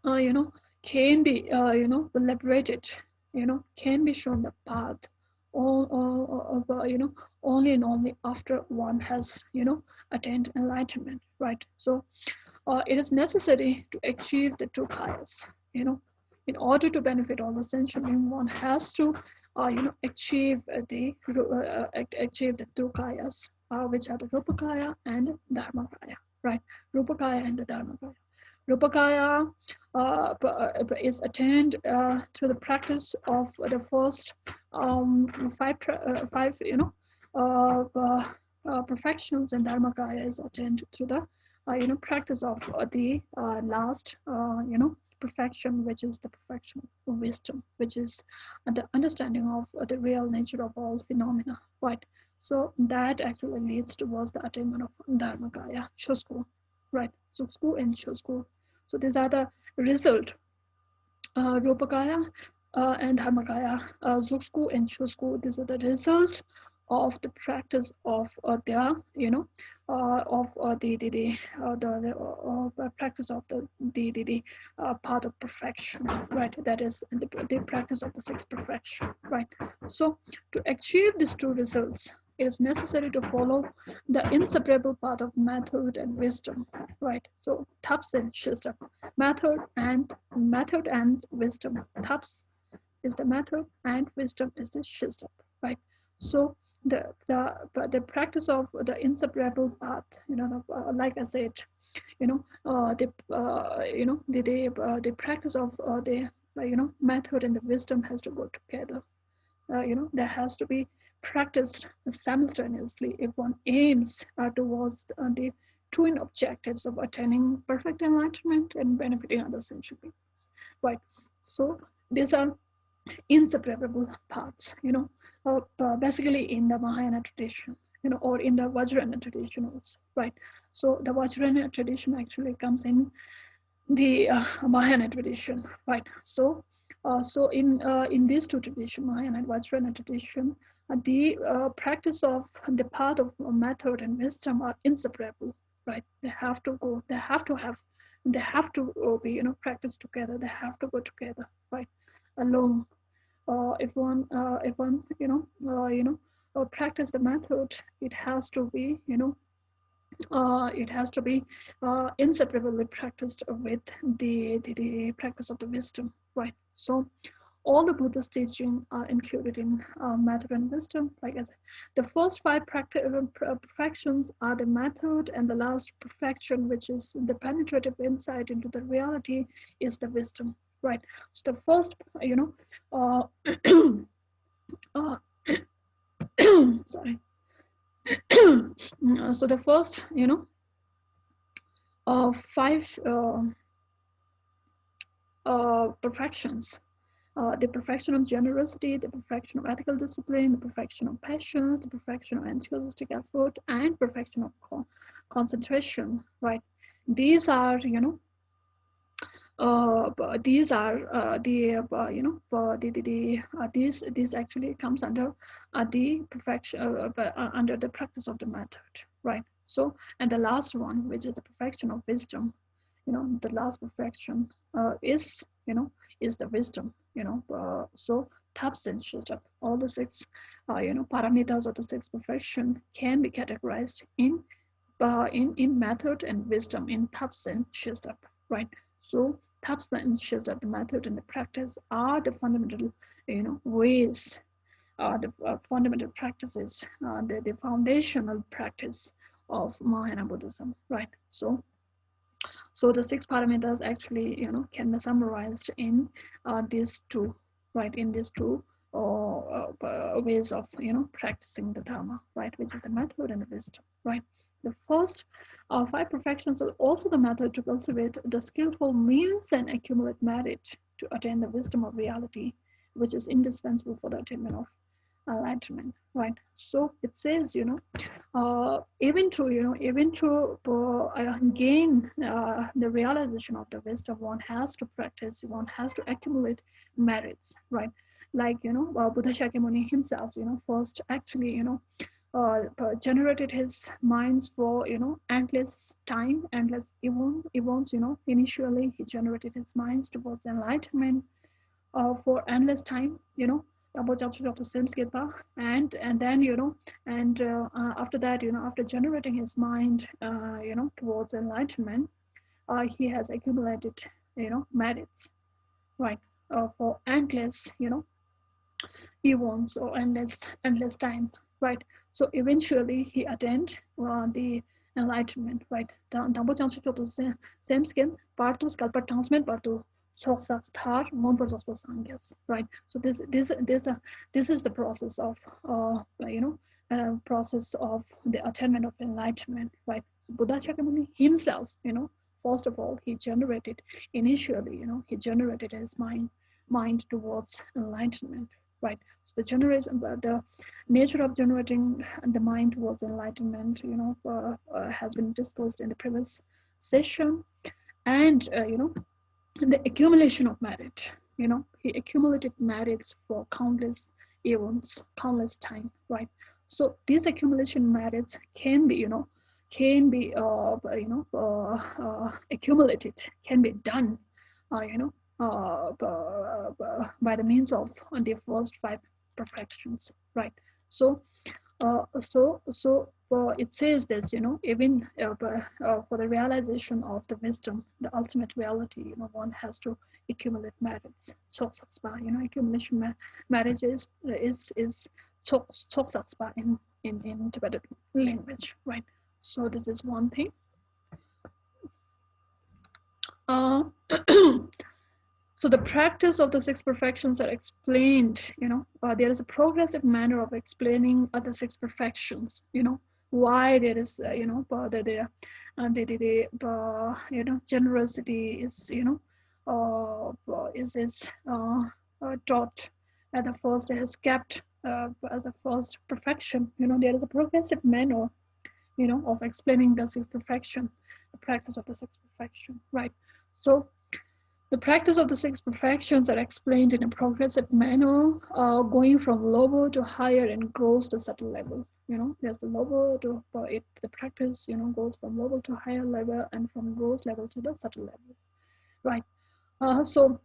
uh, you know, can be, liberated, can be shown the path, only and only after one has, attained enlightenment, right? So it is necessary to achieve the two kayas, in order to benefit all the sentient being, one has to, achieve achieve the two kayas, which are the Rupakaya and Dharmakaya, right? Rupakaya and the Dharmakaya. Rupakaya is attained through the practice of the first five, uh, uh, perfections, and Dharmakaya is attained through the, practice of the last, perfection, which is the perfection of wisdom, which is the understanding of the real nature of all phenomena, right? So that actually leads towards the attainment of Dharmakaya, Shosku, right? Suksku and Shosku. So these are the result, Rupakaya and Dharmakaya, Zuksku and Shusku. These are the result of the practice of their, of the practice of the path of perfection, right? That is the practice of the sixth perfection, right? So to achieve these two results, it is necessary to follow the inseparable path of method and wisdom, right? So taps and shista, method and wisdom. Taps is the method, and wisdom is the shista, right? So the practice of the inseparable path, like I said, the practice of the method and the wisdom has to go together. There has to be practiced simultaneously if one aims towards the twin objectives of attaining perfect enlightenment and benefiting others sentient beings. Right. So these are inseparable parts, basically in the Mahayana tradition, or in the Vajrayana tradition also, right? So the Vajrayana tradition actually comes in the Mahayana tradition, right? So in these two traditions, Mahayana and Vajrayana tradition, the practice of the path of method and wisdom are inseparable, right? They have to go. They have to be practiced together. They have to go together, right? Alone. If one practice the method, it has to be inseparably practiced with the practice of the wisdom, right? So all the Buddha's teachings are included in method and wisdom. Like I said, the first five perfections are the method, and the last perfection, which is the penetrative insight into the reality, is the wisdom, right? So the first, uh, sorry. So the first, five perfections. The perfection of generosity, the perfection of ethical discipline, the perfection of patience, the perfection of enthusiastic effort, and perfection of concentration, right? These are, these are these actually comes under the perfection under the practice of the method, right? So, and the last one, which is the perfection of wisdom, the last perfection is the wisdom, so Thompson shows up all the six paramitas of the six perfection can be categorized in method and wisdom in Thompson shows up, right? So Thompson shows up the method and the practice are the fundamental ways, the fundamental practices, the foundational practice of Mahayana Buddhism, right? So the six paramitas actually, can be summarized in these two, right? In these two ways of, practicing the Dharma, right? Which is the method and the wisdom, right? The first five perfections are also the method to cultivate the skillful means and accumulate merit to attain the wisdom of reality, which is indispensable for the attainment of enlightenment, right? So it says, even to gain the realization of the wisdom, one has to practice, one has to accumulate merits, right? Like, Buddha Shakyamuni himself, first actually, generated his minds for, endless time, endless eons, initially he generated his minds towards enlightenment for endless time, and then after that, after generating his mind towards enlightenment, he has accumulated merits, right, for endless eons or endless time, right? So eventually he attained the enlightenment, right? Dambo changsu choto same skin partus kalpa transmit partu soksaks thar mon pros right? So this is the process of process of the attainment of enlightenment, right? So Buddha Shakyamuni himself, first of all, he generated initially, he generated his mind towards enlightenment, right? So the nature of generating the mind towards enlightenment, has been discussed in the previous session, and the accumulation of merit. He accumulated merits for countless eons, countless time, right? So these accumulation merits can be, accumulated, can be done, by the means of the first five perfections, right? So it says that, even for the realization of the wisdom, the ultimate reality, one has to accumulate merits. Tsoksakpa, accumulation marriage is tsoksakpa in Tibetan language, right? So this is one thing. So the practice of the six perfections are explained, there is a progressive manner of explaining the six perfections, why there is, and generosity is taught at the first, it has kept as the first perfection. There is a progressive manner of explaining the sixth perfection, the practice of the sixth perfection, right? So the practice of the six perfections are explained in a progressive manner, going from lower to higher and grows to subtle level. There's the lower to the practice, goes from lower to higher level and from gross level to the subtle level, right? So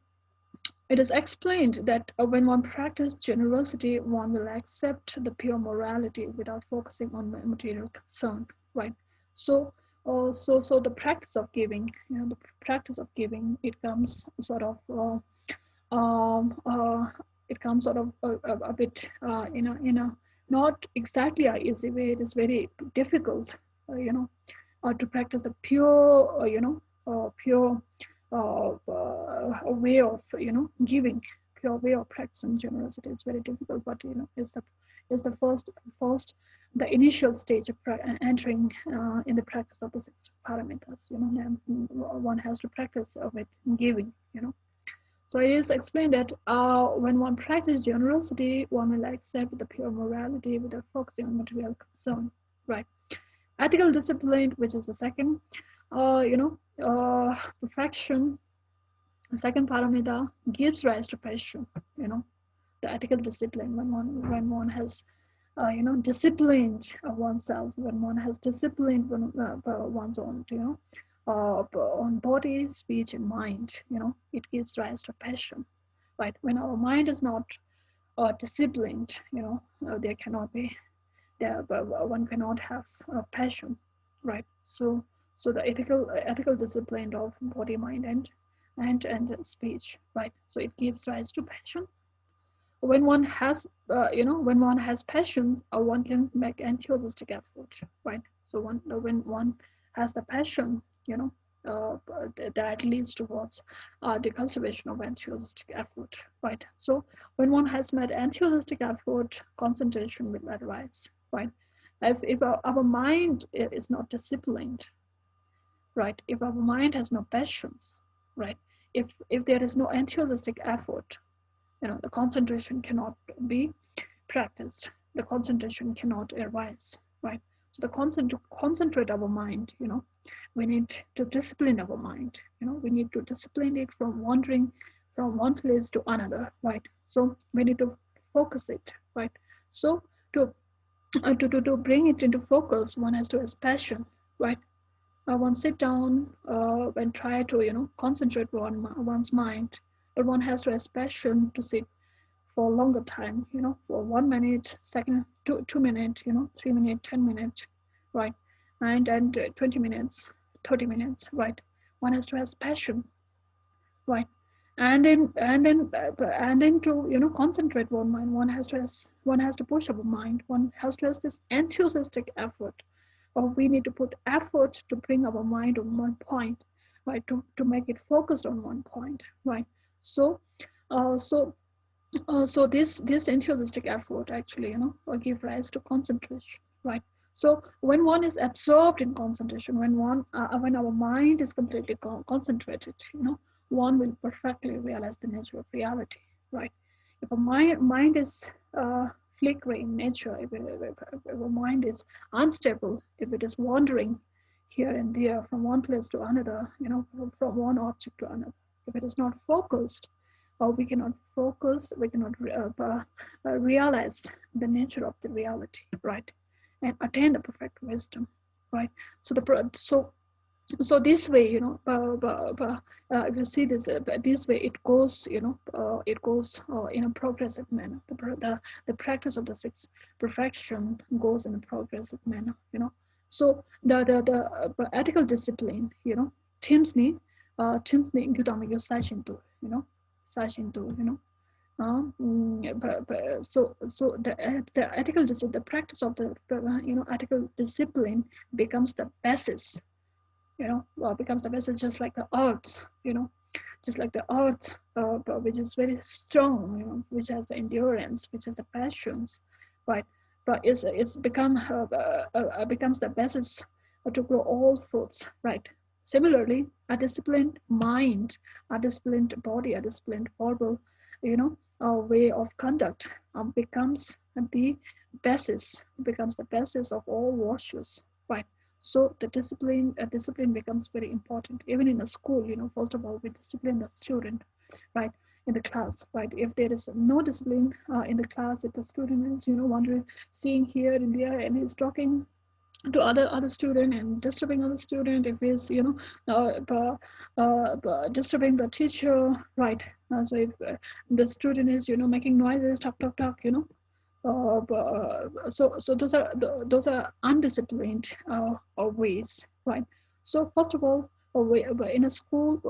it is explained that when one practices generosity, one will accept the pure morality without focusing on material concern, right? So, so the practice of giving, the practice of giving, it comes sort of, um, uh, it comes sort of a bit in a not exactly a easy way. It is very difficult, to practice the pure, pure way of giving, pure way of practicing generosity is very difficult. But it's the first the initial stage of entering in the practice of the six paramitas. Then one has to practice with giving. So it is explained that when one practices generosity, one will accept the pure morality without focusing on material concern, right? Ethical discipline, which is the second, perfection, the second paramita, gives rise to passion. The ethical discipline, when one has disciplined oneself, when one has disciplined one's own on body, speech, and mind. It gives rise to passion, right? When our mind is not disciplined, there cannot be there, but one cannot have passion, right? So the ethical discipline of body, mind, and speech, right? So it gives rise to passion. When one has when one has passion, one can make enthusiastic effort, right? So when one has the passion, that leads towards the cultivation of enthusiastic effort, right? So when one has made enthusiastic effort, concentration will arise, right? If our mind is not disciplined, right? If our mind has no passions, right? If there is no enthusiastic effort, the concentration cannot be practiced. The concentration cannot arise, right? So to concentrate our mind, we need to discipline our mind. We need to discipline it from wandering from one place to another, right? So we need to focus it, right? So to to bring it into focus, one has to have passion, right? One sit down and try to concentrate one's mind, but one has to have passion to sit for a longer time, for 1 minute, second, 2 minutes, 3 minutes, 10 minutes, right? And 20 minutes, 30 minutes, right? One has to have passion, right? And then to concentrate one mind, one has to push up a mind. One has to have this enthusiastic effort, or we need to put effort to bring our mind on one point, right? To make it focused on one point, right? So, so this enthusiastic effort actually, give rise to concentration, right? So when one is absorbed in concentration, when our mind is completely concentrated, one will perfectly realize the nature of reality, right? If a mind is flickering in nature, if a mind is unstable, if it is wandering here and there from one place to another, from one object to another, if it is not focused, or we cannot focus, we cannot realize the nature of the reality, right? And attain the perfect wisdom, right? So this way, if you see this way, it goes, in a progressive manner. The practice of the sixth perfection goes in a progressive manner, So the ethical discipline, timsni, timsni gudama yo sashinto, sashinto, so the ethical discipline, the practice of the ethical discipline becomes the basis, becomes the basis, just like the earth, just like the earth, which is very strong, which has the endurance, which has the passions, right? But it's become becomes the basis to grow all fruits, right? Similarly, a disciplined mind, a disciplined body, a disciplined verbal, way of conduct becomes the basis of all virtues, right? So the discipline becomes very important. Even in a school, first of all, we discipline the student, right? In the class, right? If there is no discipline in the class, if the student is, wondering, seeing here and there, and he's talking to other student and disturbing other student, if he's disturbing the teacher, right? So if the student is making noises, talk, so those are undisciplined ways, right? So first of all, in a school,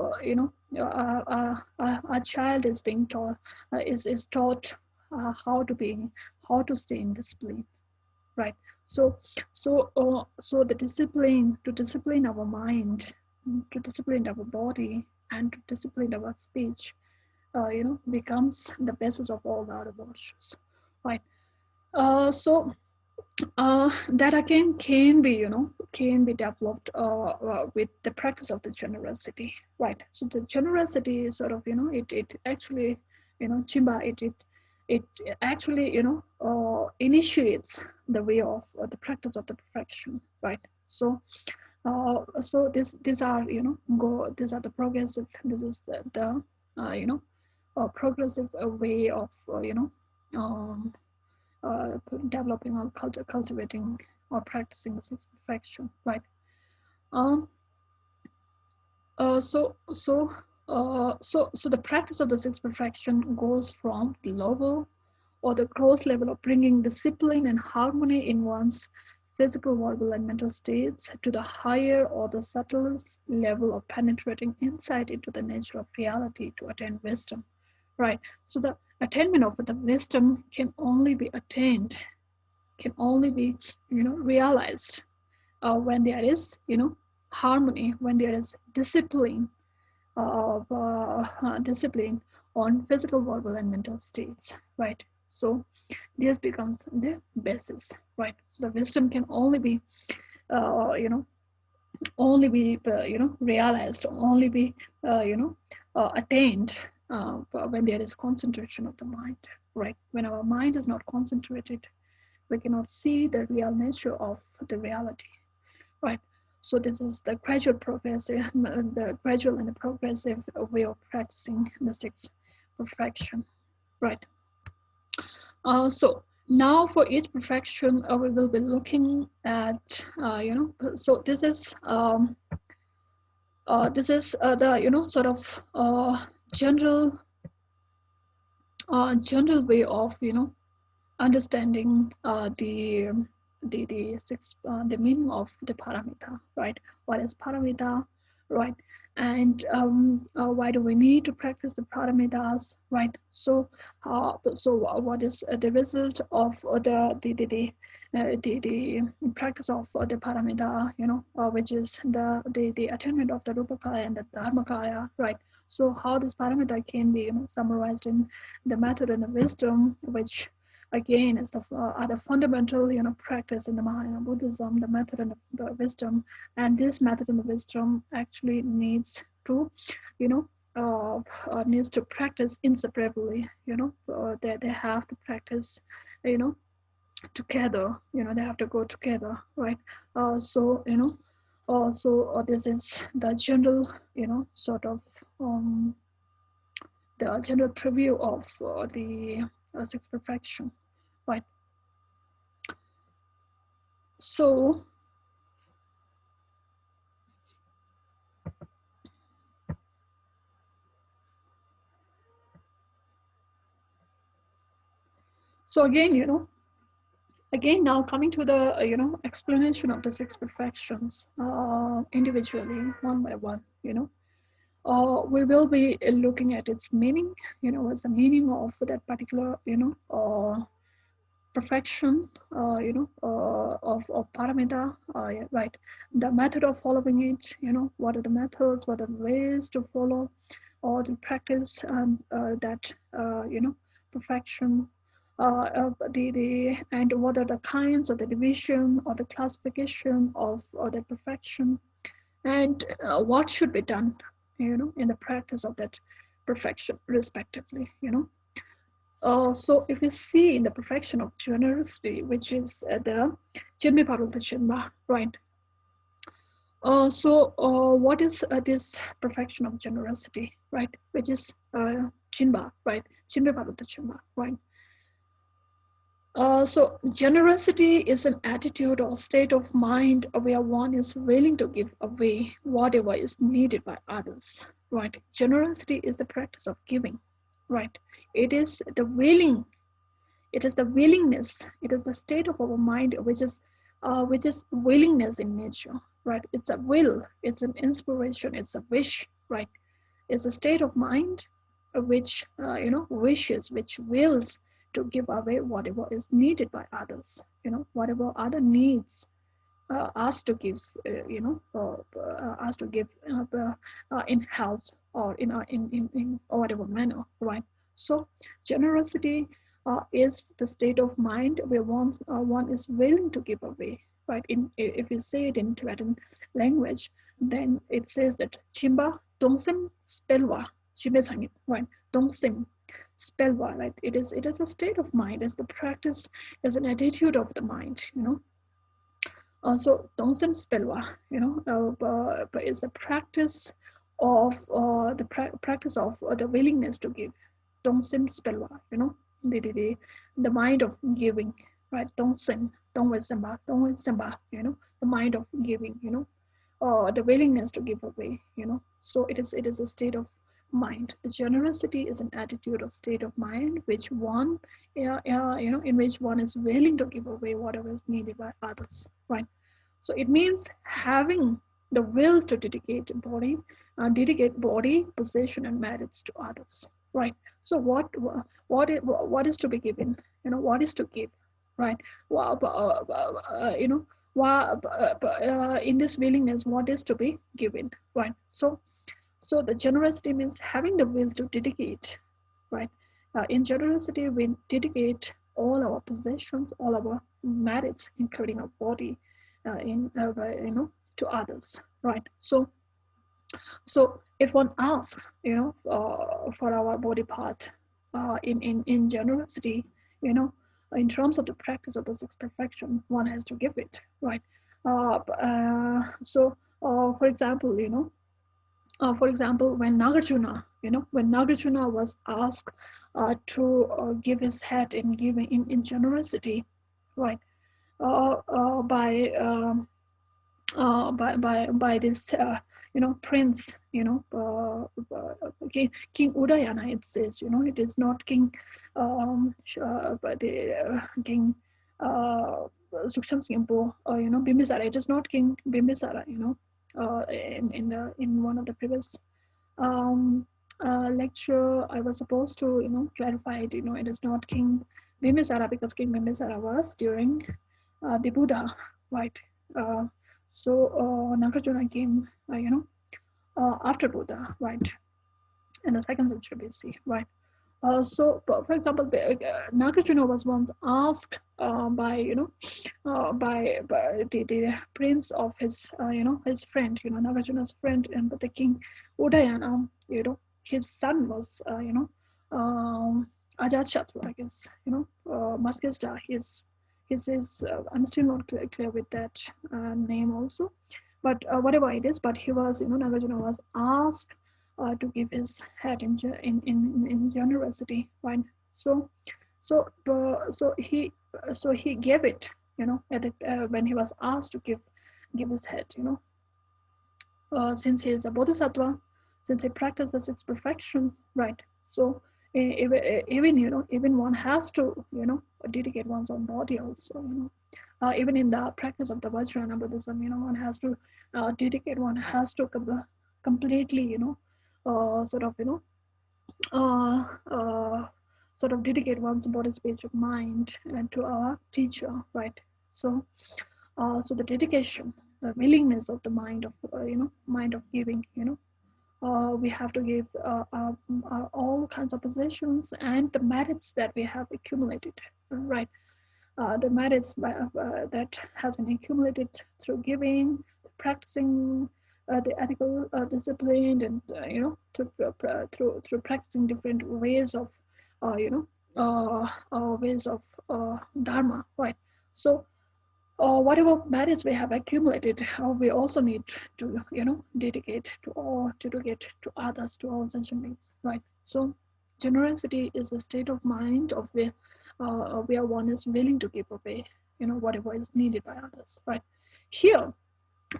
a child is being taught is taught how to stay in discipline, right? So the discipline, to discipline our mind, to discipline our body, and to discipline our speech, becomes the basis of all the other virtues, right? So that again can be developed with the practice of the generosity, right? So the generosity is sort of, it actually, chimba, it actually, initiates the way of the practice of the perfection, right? So these are, these are the progressive, this is the progressive way of um, developing or cultivating or practicing the sixth perfection, right? Um, so the practice of the sixth perfection goes from the lower or the gross level of bringing discipline and harmony in one's physical, verbal, and mental states to the higher or the subtlest level of penetrating insight into the nature of reality to attain wisdom, right? So the attainment of the wisdom can only be realized when there is harmony, when there is discipline on physical, verbal, and mental states, right? So this becomes the basis, right? So the wisdom can only be uh, you know realized, only be attained when there is concentration of the mind, right? When our mind is not concentrated, we cannot see the real nature of the reality, right? So this is the gradual and the progressive way of practicing the sixth perfection, right? So now for each perfection, we will be looking at, so this is the sort of general general way of understanding the meaning of the paramita, right? What is paramita, right? And why do we need to practice the paramitas, right? So what is the result of the practice of the paramita, which is the attainment of the rupakaya and the dharmakaya, right? So how this paramita can be summarized in the method and the wisdom, which again is the fundamental practice in the Mahayana Buddhism, the method and the wisdom. And this method and the wisdom actually needs to you know needs to practice inseparably. They have to practice you know together. They have to go together, right? So also this is the general sort of the general preview of the sixth perfection, right? So again, again now coming to the explanation of the six perfections individually, one by one. We will be looking at its meaning. What's the meaning of that particular perfection, of paramita, yeah, right? The method of following it, what are the methods, what are the ways to follow or to practice that, perfection, and what are the kinds of the division or the classification of the perfection, and what should be done, in the practice of that perfection, respectively. So if you see in the perfection of generosity, which is the Chenme Parul Chenba, right? What is this perfection of generosity, right? Which is Chinba, right? Chenme Parul Chenba, right? So generosity is an attitude or state of mind where one is willing to give away whatever is needed by others, right? Generosity is the practice of giving, right? It is the willing, it is the willingness, it is the state of our mind which is willingness in nature, right? It's a will, it's an inspiration, it's a wish, right? It's a state of mind which wishes, which wills to give away whatever is needed by others, whatever other needs us to give, us to give in health or in whatever manner, right? So generosity is the state of mind where one is willing to give away, right? If you say it in Tibetan language, then it says that chimba dongsim spelwa chimbe, right? Dongsim spelwa, right? It is a state of mind, it's the practice, is an attitude of the mind. So Dongsim Spelwa, but it's a practice of practice of the willingness to give. Dongsim Spelwa, the mind of giving, right? Dongsim, Dongwei Simba, the mind of giving, the willingness to give away. So it is a state of mind. The generosity is an attitude or state of mind which one, in which one is willing to give away whatever is needed by others, right? So it means having the will to dedicate body, possession, and merits to others, right? So what is to be given? What is to give, right? Well, in this willingness, what is to be given, right? So the generosity means having the will to dedicate, right? In generosity, we dedicate all our possessions, all our merits, including our body, to others, right? So if one asks, for our body part, in generosity, in terms of the practice of the sixth perfection, one has to give it, right? For example, when Nagarjuna was asked to give his head in giving in generosity, right? By by this prince, King Udayana. It says, it is not King but the King Suksham Singpo, Bimbisara. It is not King Bimbisara. In one of the previous um, lecture, I was supposed to clarify it. It is not King Bimbisara, because King Bimbisara was during the Buddha, right? Uh, Nagarjuna came, after Buddha, right, in the second century BC, right? For example, Nagarjuna was once asked by the prince of his his friend, Nagarjuna's friend, and the king Udayana. His son was Ajatashatru, I guess. Maskista. I'm still not clear with that name also, but whatever it is. But he was, Nagarjuna was asked to give his head in generosity, right? So he gave it, when he was asked to give his head, since he is a bodhisattva, since he practices its perfection, right? So even one has to dedicate one's own body also, even in the practice of the Vajrayana Buddhism, one has to dedicate, one has to completely, sort of, uh, uh, sort of dedicate one's body, speech, of mind, and to our teacher, right? So the dedication, the willingness of the mind of mind of giving, we have to give all kinds of possessions and the merits that we have accumulated, right? The merits that has been accumulated through giving, practicing the ethical discipline, and through practicing different ways of you know ways of dharma, right? So whatever merits we have accumulated, we also need to dedicate to all to dedicate to others, to all sentient beings, right? So generosity is a state of mind of where one is willing to give away whatever is needed by others, right? Here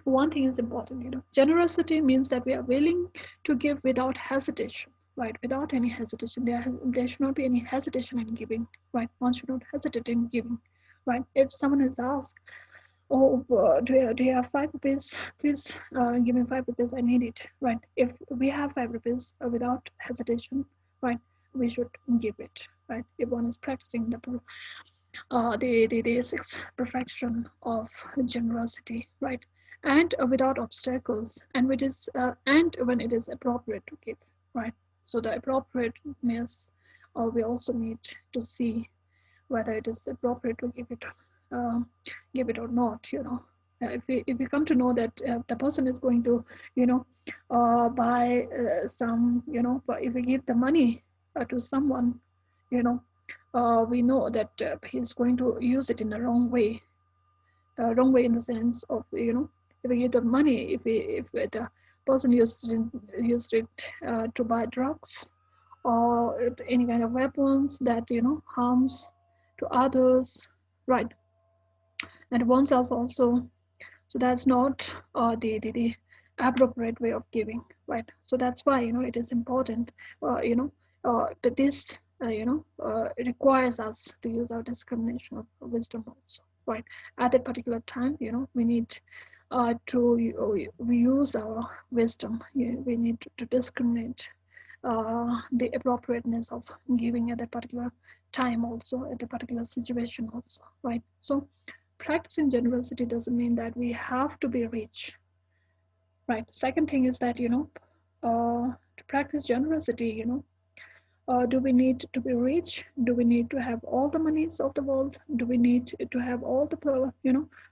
one thing is important, generosity means that we are willing to give without hesitation, right? Without any hesitation. There should not be any hesitation in giving, right? One should not hesitate in giving, right? If someone is asked, oh, do you have 5 rupees? Please give me 5 rupees. I need it. Right. If we have 5 rupees without hesitation, right, we should give it. Right. If one is practicing the sixth perfection of generosity, right, and without obstacles, and when it is appropriate to give, right. So the appropriateness, we also need to see whether it is appropriate to uh, give it or not. If we come to know that the person is going to buy some, but if we give the money to someone, you know we know that he's going to use it in the wrong way in the sense of, if we give the money, if the person used it to buy drugs or any kind of weapons that harms to others, right, and oneself also. So that's not the appropriate way of giving, right? So that's why it is important, that this requires us to use our discrimination of wisdom also, right? At that particular time, we need we use our wisdom. We need to discriminate the appropriateness of giving at a particular time, also at a particular situation also, right? So practicing generosity doesn't mean that we have to be rich, right? Second thing is that to practice generosity, do we need to be rich? Do we need to have all the monies of the world? Do we need to have all the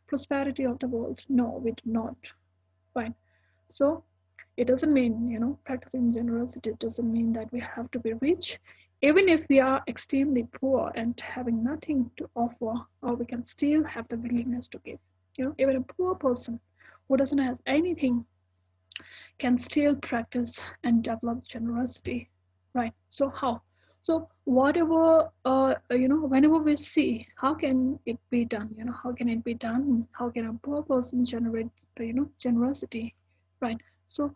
prosperity of the world? No, we do not, right? So it doesn't mean, practicing generosity doesn't mean that we have to be rich. Even if we are extremely poor and having nothing to offer, or we can still have the willingness to give. Even a poor person who doesn't have anything can still practice and develop generosity, right? So how? So whatever, whenever we see, how can it be done? How can it be done? How can a poor person generate, generosity, right? So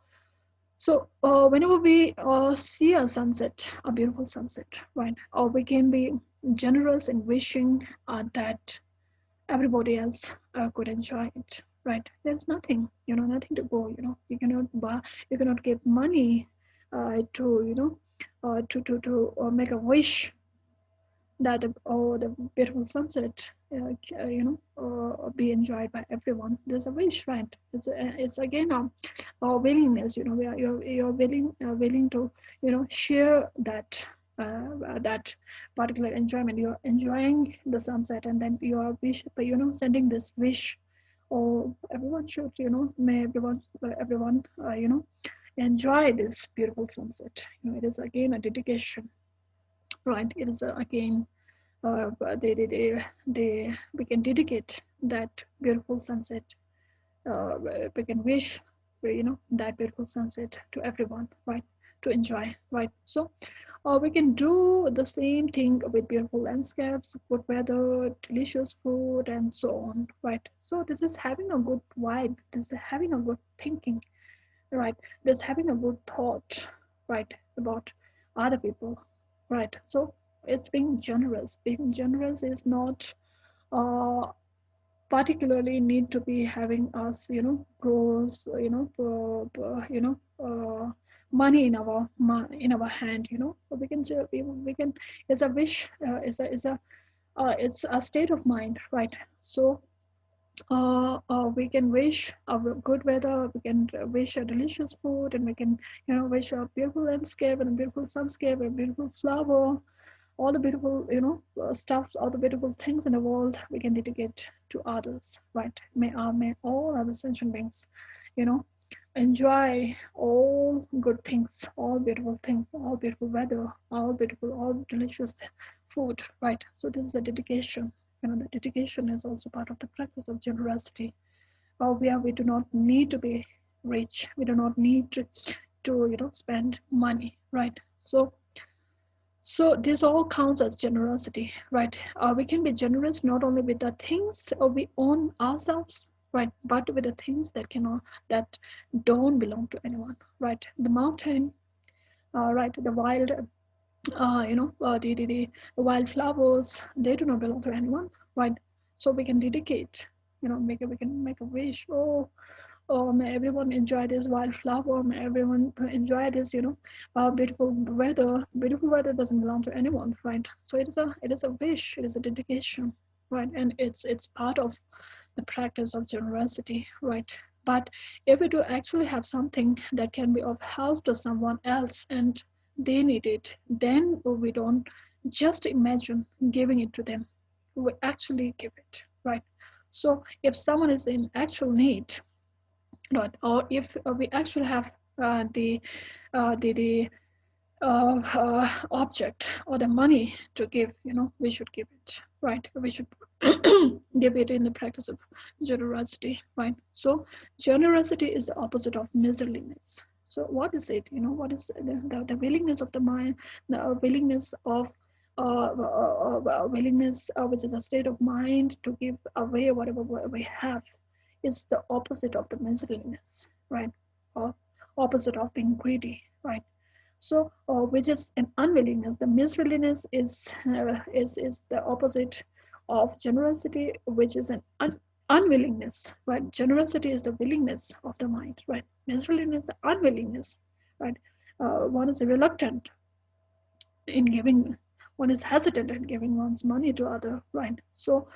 whenever we see a sunset, a beautiful sunset, right, or we can be generous in wishing that everybody else could enjoy it, right? There's nothing, nothing to go. You cannot buy, you cannot give money to, make a wish that the beautiful sunset be enjoyed by everyone. There's a wish, right? It's again a willingness. You're willing to share that particular enjoyment. You're enjoying the sunset, and then you are sending this wish. Oh, everyone should, may everyone enjoy this beautiful sunset. It is again a dedication, right? It is again we can dedicate that beautiful sunset. We can wish, that beautiful sunset to everyone, right? To enjoy, right? So, we can do the same thing with beautiful landscapes, good weather, delicious food, and so on, right? So this is having a good vibe. This is having a good thinking, right? This having a good thought, right, about other people, right? So it's being generous. Being generous is not uh, particularly need to be having us, grows, money in our hand. We can we can. It's a wish. It's a state of mind, right? So we can wish a good weather, we can wish a delicious food, and we can, wish a beautiful landscape and a beautiful sunscape and a beautiful flower, all the beautiful, stuff, all the beautiful things in the world we can dedicate to others, right? May all our sentient beings, you know, enjoy all good things, all beautiful weather, all delicious food, right? So this is the dedication. The dedication is also part of the practice of generosity. We do not need to be rich. We do not need to spend money, right? So this all counts as generosity, right? We can be generous not only with the things we own ourselves, right, but with the things that don't belong to anyone, right? The mountain, right? The wild, the wildflowers, they do not belong to anyone, right? So we can dedicate, we can make a wish. Oh, may everyone enjoy this wildflower. May everyone enjoy this, beautiful weather. Beautiful weather doesn't belong to anyone, right? So it is a wish. It is a dedication, right? And it's part of the practice of generosity, right? But if we do actually have something that can be of help to someone else and they need it, then we don't just imagine giving it to them. We actually give it, right? So if someone is in actual need, right, or if we actually have the object or the money to give, we should give it, right? We should give it in the practice of generosity, right? So generosity is the opposite of miserliness. So what is it? What is the willingness of the mind, the willingness of willingness, which is a state of mind to give away whatever we have, is the opposite of the miserliness, right? Or opposite of being greedy, right? So, which is an unwillingness. The miserliness is the opposite of generosity, which is an unwillingness, right? Generosity is the willingness of the mind, right? Miserliness, the unwillingness, right? One is reluctant in giving. One is hesitant in giving one's money to other, right? So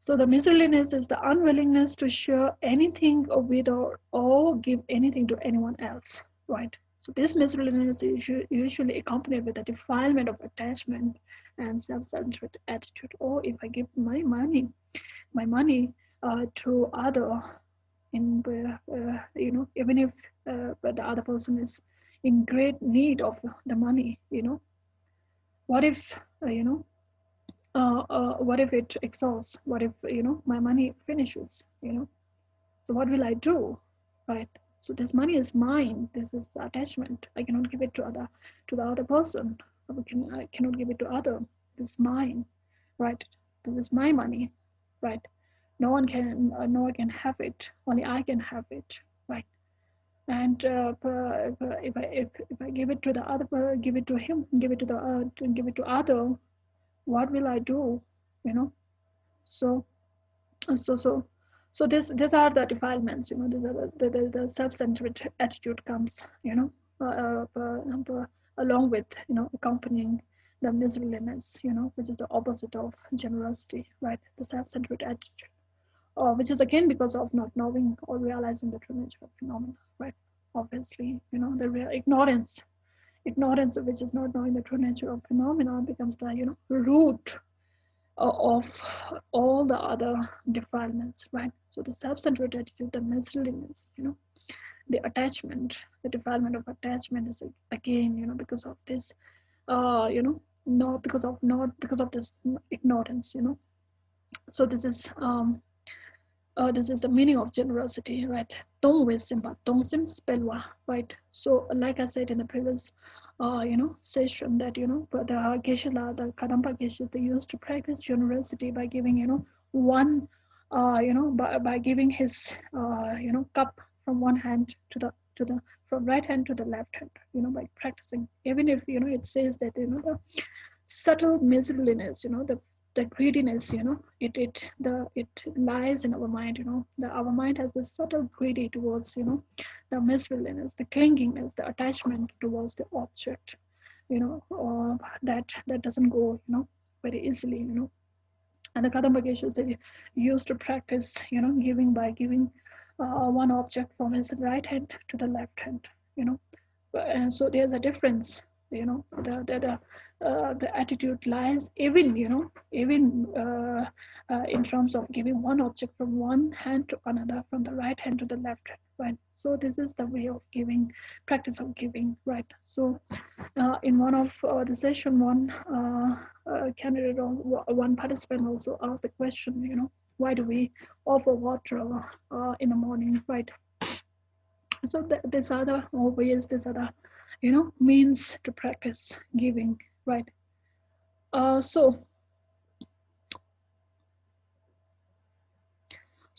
the miserliness is the unwillingness to share anything with or give anything to anyone else, right? So this miserliness is usually accompanied with a defilement of attachment and self-centered attitude. Or if I give my money to other, in even if the other person is in great need of the money, what if what if it exhausts? What if my money finishes? So what will I do, right? So this money is mine. This is attachment. I cannot give it to the other person. I cannot give it to other. This is mine, right? This is my money, right? No one can have it. Only I can have it, right? And if I give it to the other, give it to him, give it to other, what will I do? You know. So so so so these are the defilements. These are the self-centered attitude comes, along with accompanying the miserliness, which is the opposite of generosity, right? The self-centered attitude, which is again because of not knowing or realizing the true nature of phenomena, right? Obviously, the real ignorance, which is not knowing the true nature of phenomena, becomes the root of all the other defilements, right? So the self-centered attitude, the miserliness, the attachment, the defilement of attachment is again, because of this, not because of this ignorance, So this is the meaning of generosity, right? Tongwe simba, tongsim spelwa, right? So, like I said in the previous, session, that but the geshe-la, the Kadampa geshe, they used to practice generosity by giving, one, by giving his, cup from one hand to the from right hand to the left hand, by practicing. Even if it says that the subtle miserliness, the greediness, it lies in our mind, our mind has this subtle greedy towards, the miserliness, the clinginess, the attachment towards the object, or that doesn't go, very easily, And the Kadamba Geshe they used to practice, giving by giving one object from his right hand to the left hand, you know. And so there's a difference, the attitude lies even, in terms of giving one object from one hand to another, from the right hand to the left hand, right? So this is the way of giving, practice of giving, right? So in one of the session, one candidate or one participant also asked the question, why do we offer water in the morning, right? So these are the ways, these are the, means to practice giving, right? So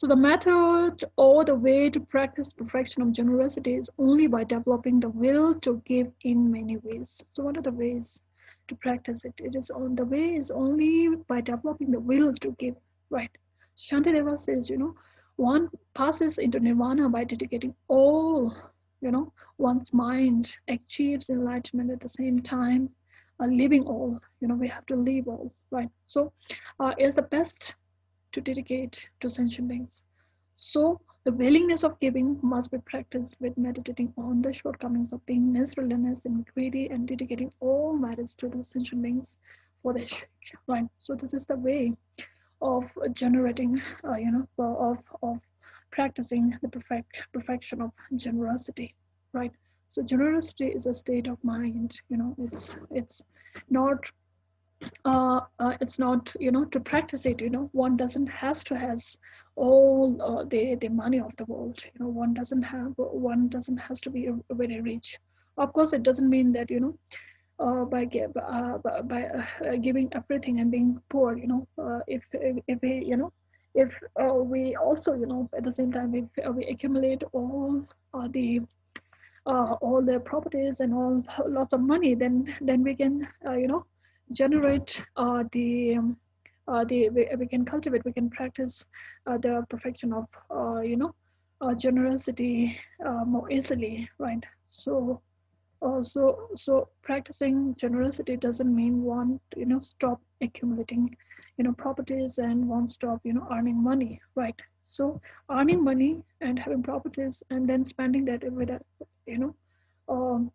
the method or the way to practice perfection of generosity is only by developing the will to give in many ways. So what are the ways to practice it? It is on the way is only by developing the will to give, right? Shantideva says, one passes into nirvana by dedicating all, one's mind, achieves enlightenment at the same time, living all, we have to live all, right? So is the best to dedicate to sentient beings. So the willingness of giving must be practiced with meditating on the shortcomings of being miserliness and greedy and dedicating all matters to the sentient beings for their sake. Right. So this is the way of generating, of practicing the perfection of generosity. Right. So generosity is a state of mind. It's not it's not, to practice it, one doesn't has to has all the money of the world, one doesn't has to be very rich. Of course it doesn't mean that, by giving everything and being poor, if we, if we also, at the same time if we accumulate all the properties and all lots of money, then we can, generate we can cultivate, we can practice the perfection of generosity more easily, right? So so practicing generosity doesn't mean one, stop accumulating, properties and one stop, earning money, right? So earning money and having properties and then spending that with a, you know um,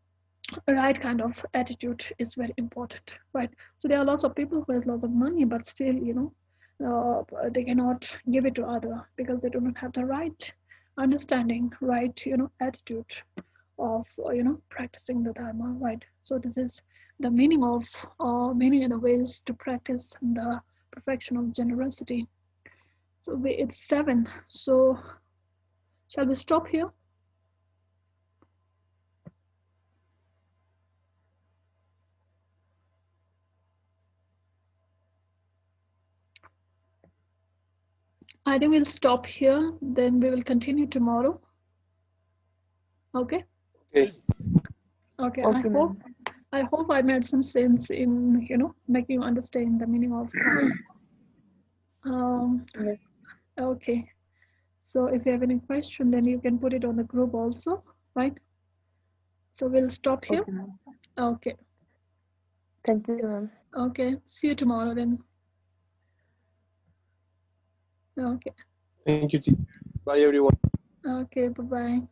right kind of attitude is very important, right? So there are lots of people who has lots of money but still, they cannot give it to other because they do not have the right understanding, right, attitude of, practicing the dharma, right? So this is the meaning of meaning and the ways to practice the perfection of generosity. So it's 7. So shall we stop here? I think we'll stop here, then we will continue tomorrow. Okay. Okay. Okay. Okay, ma'am. I hope I made some sense in, making you understand the meaning of dharma. Yes. Okay. So if you have any question, then you can put it on the group also, right? So we'll stop here. Okay, ma'am. Okay. Thank you, ma'am. Okay. See you tomorrow then. Okay. Thank you. Bye, everyone. Okay. Bye bye.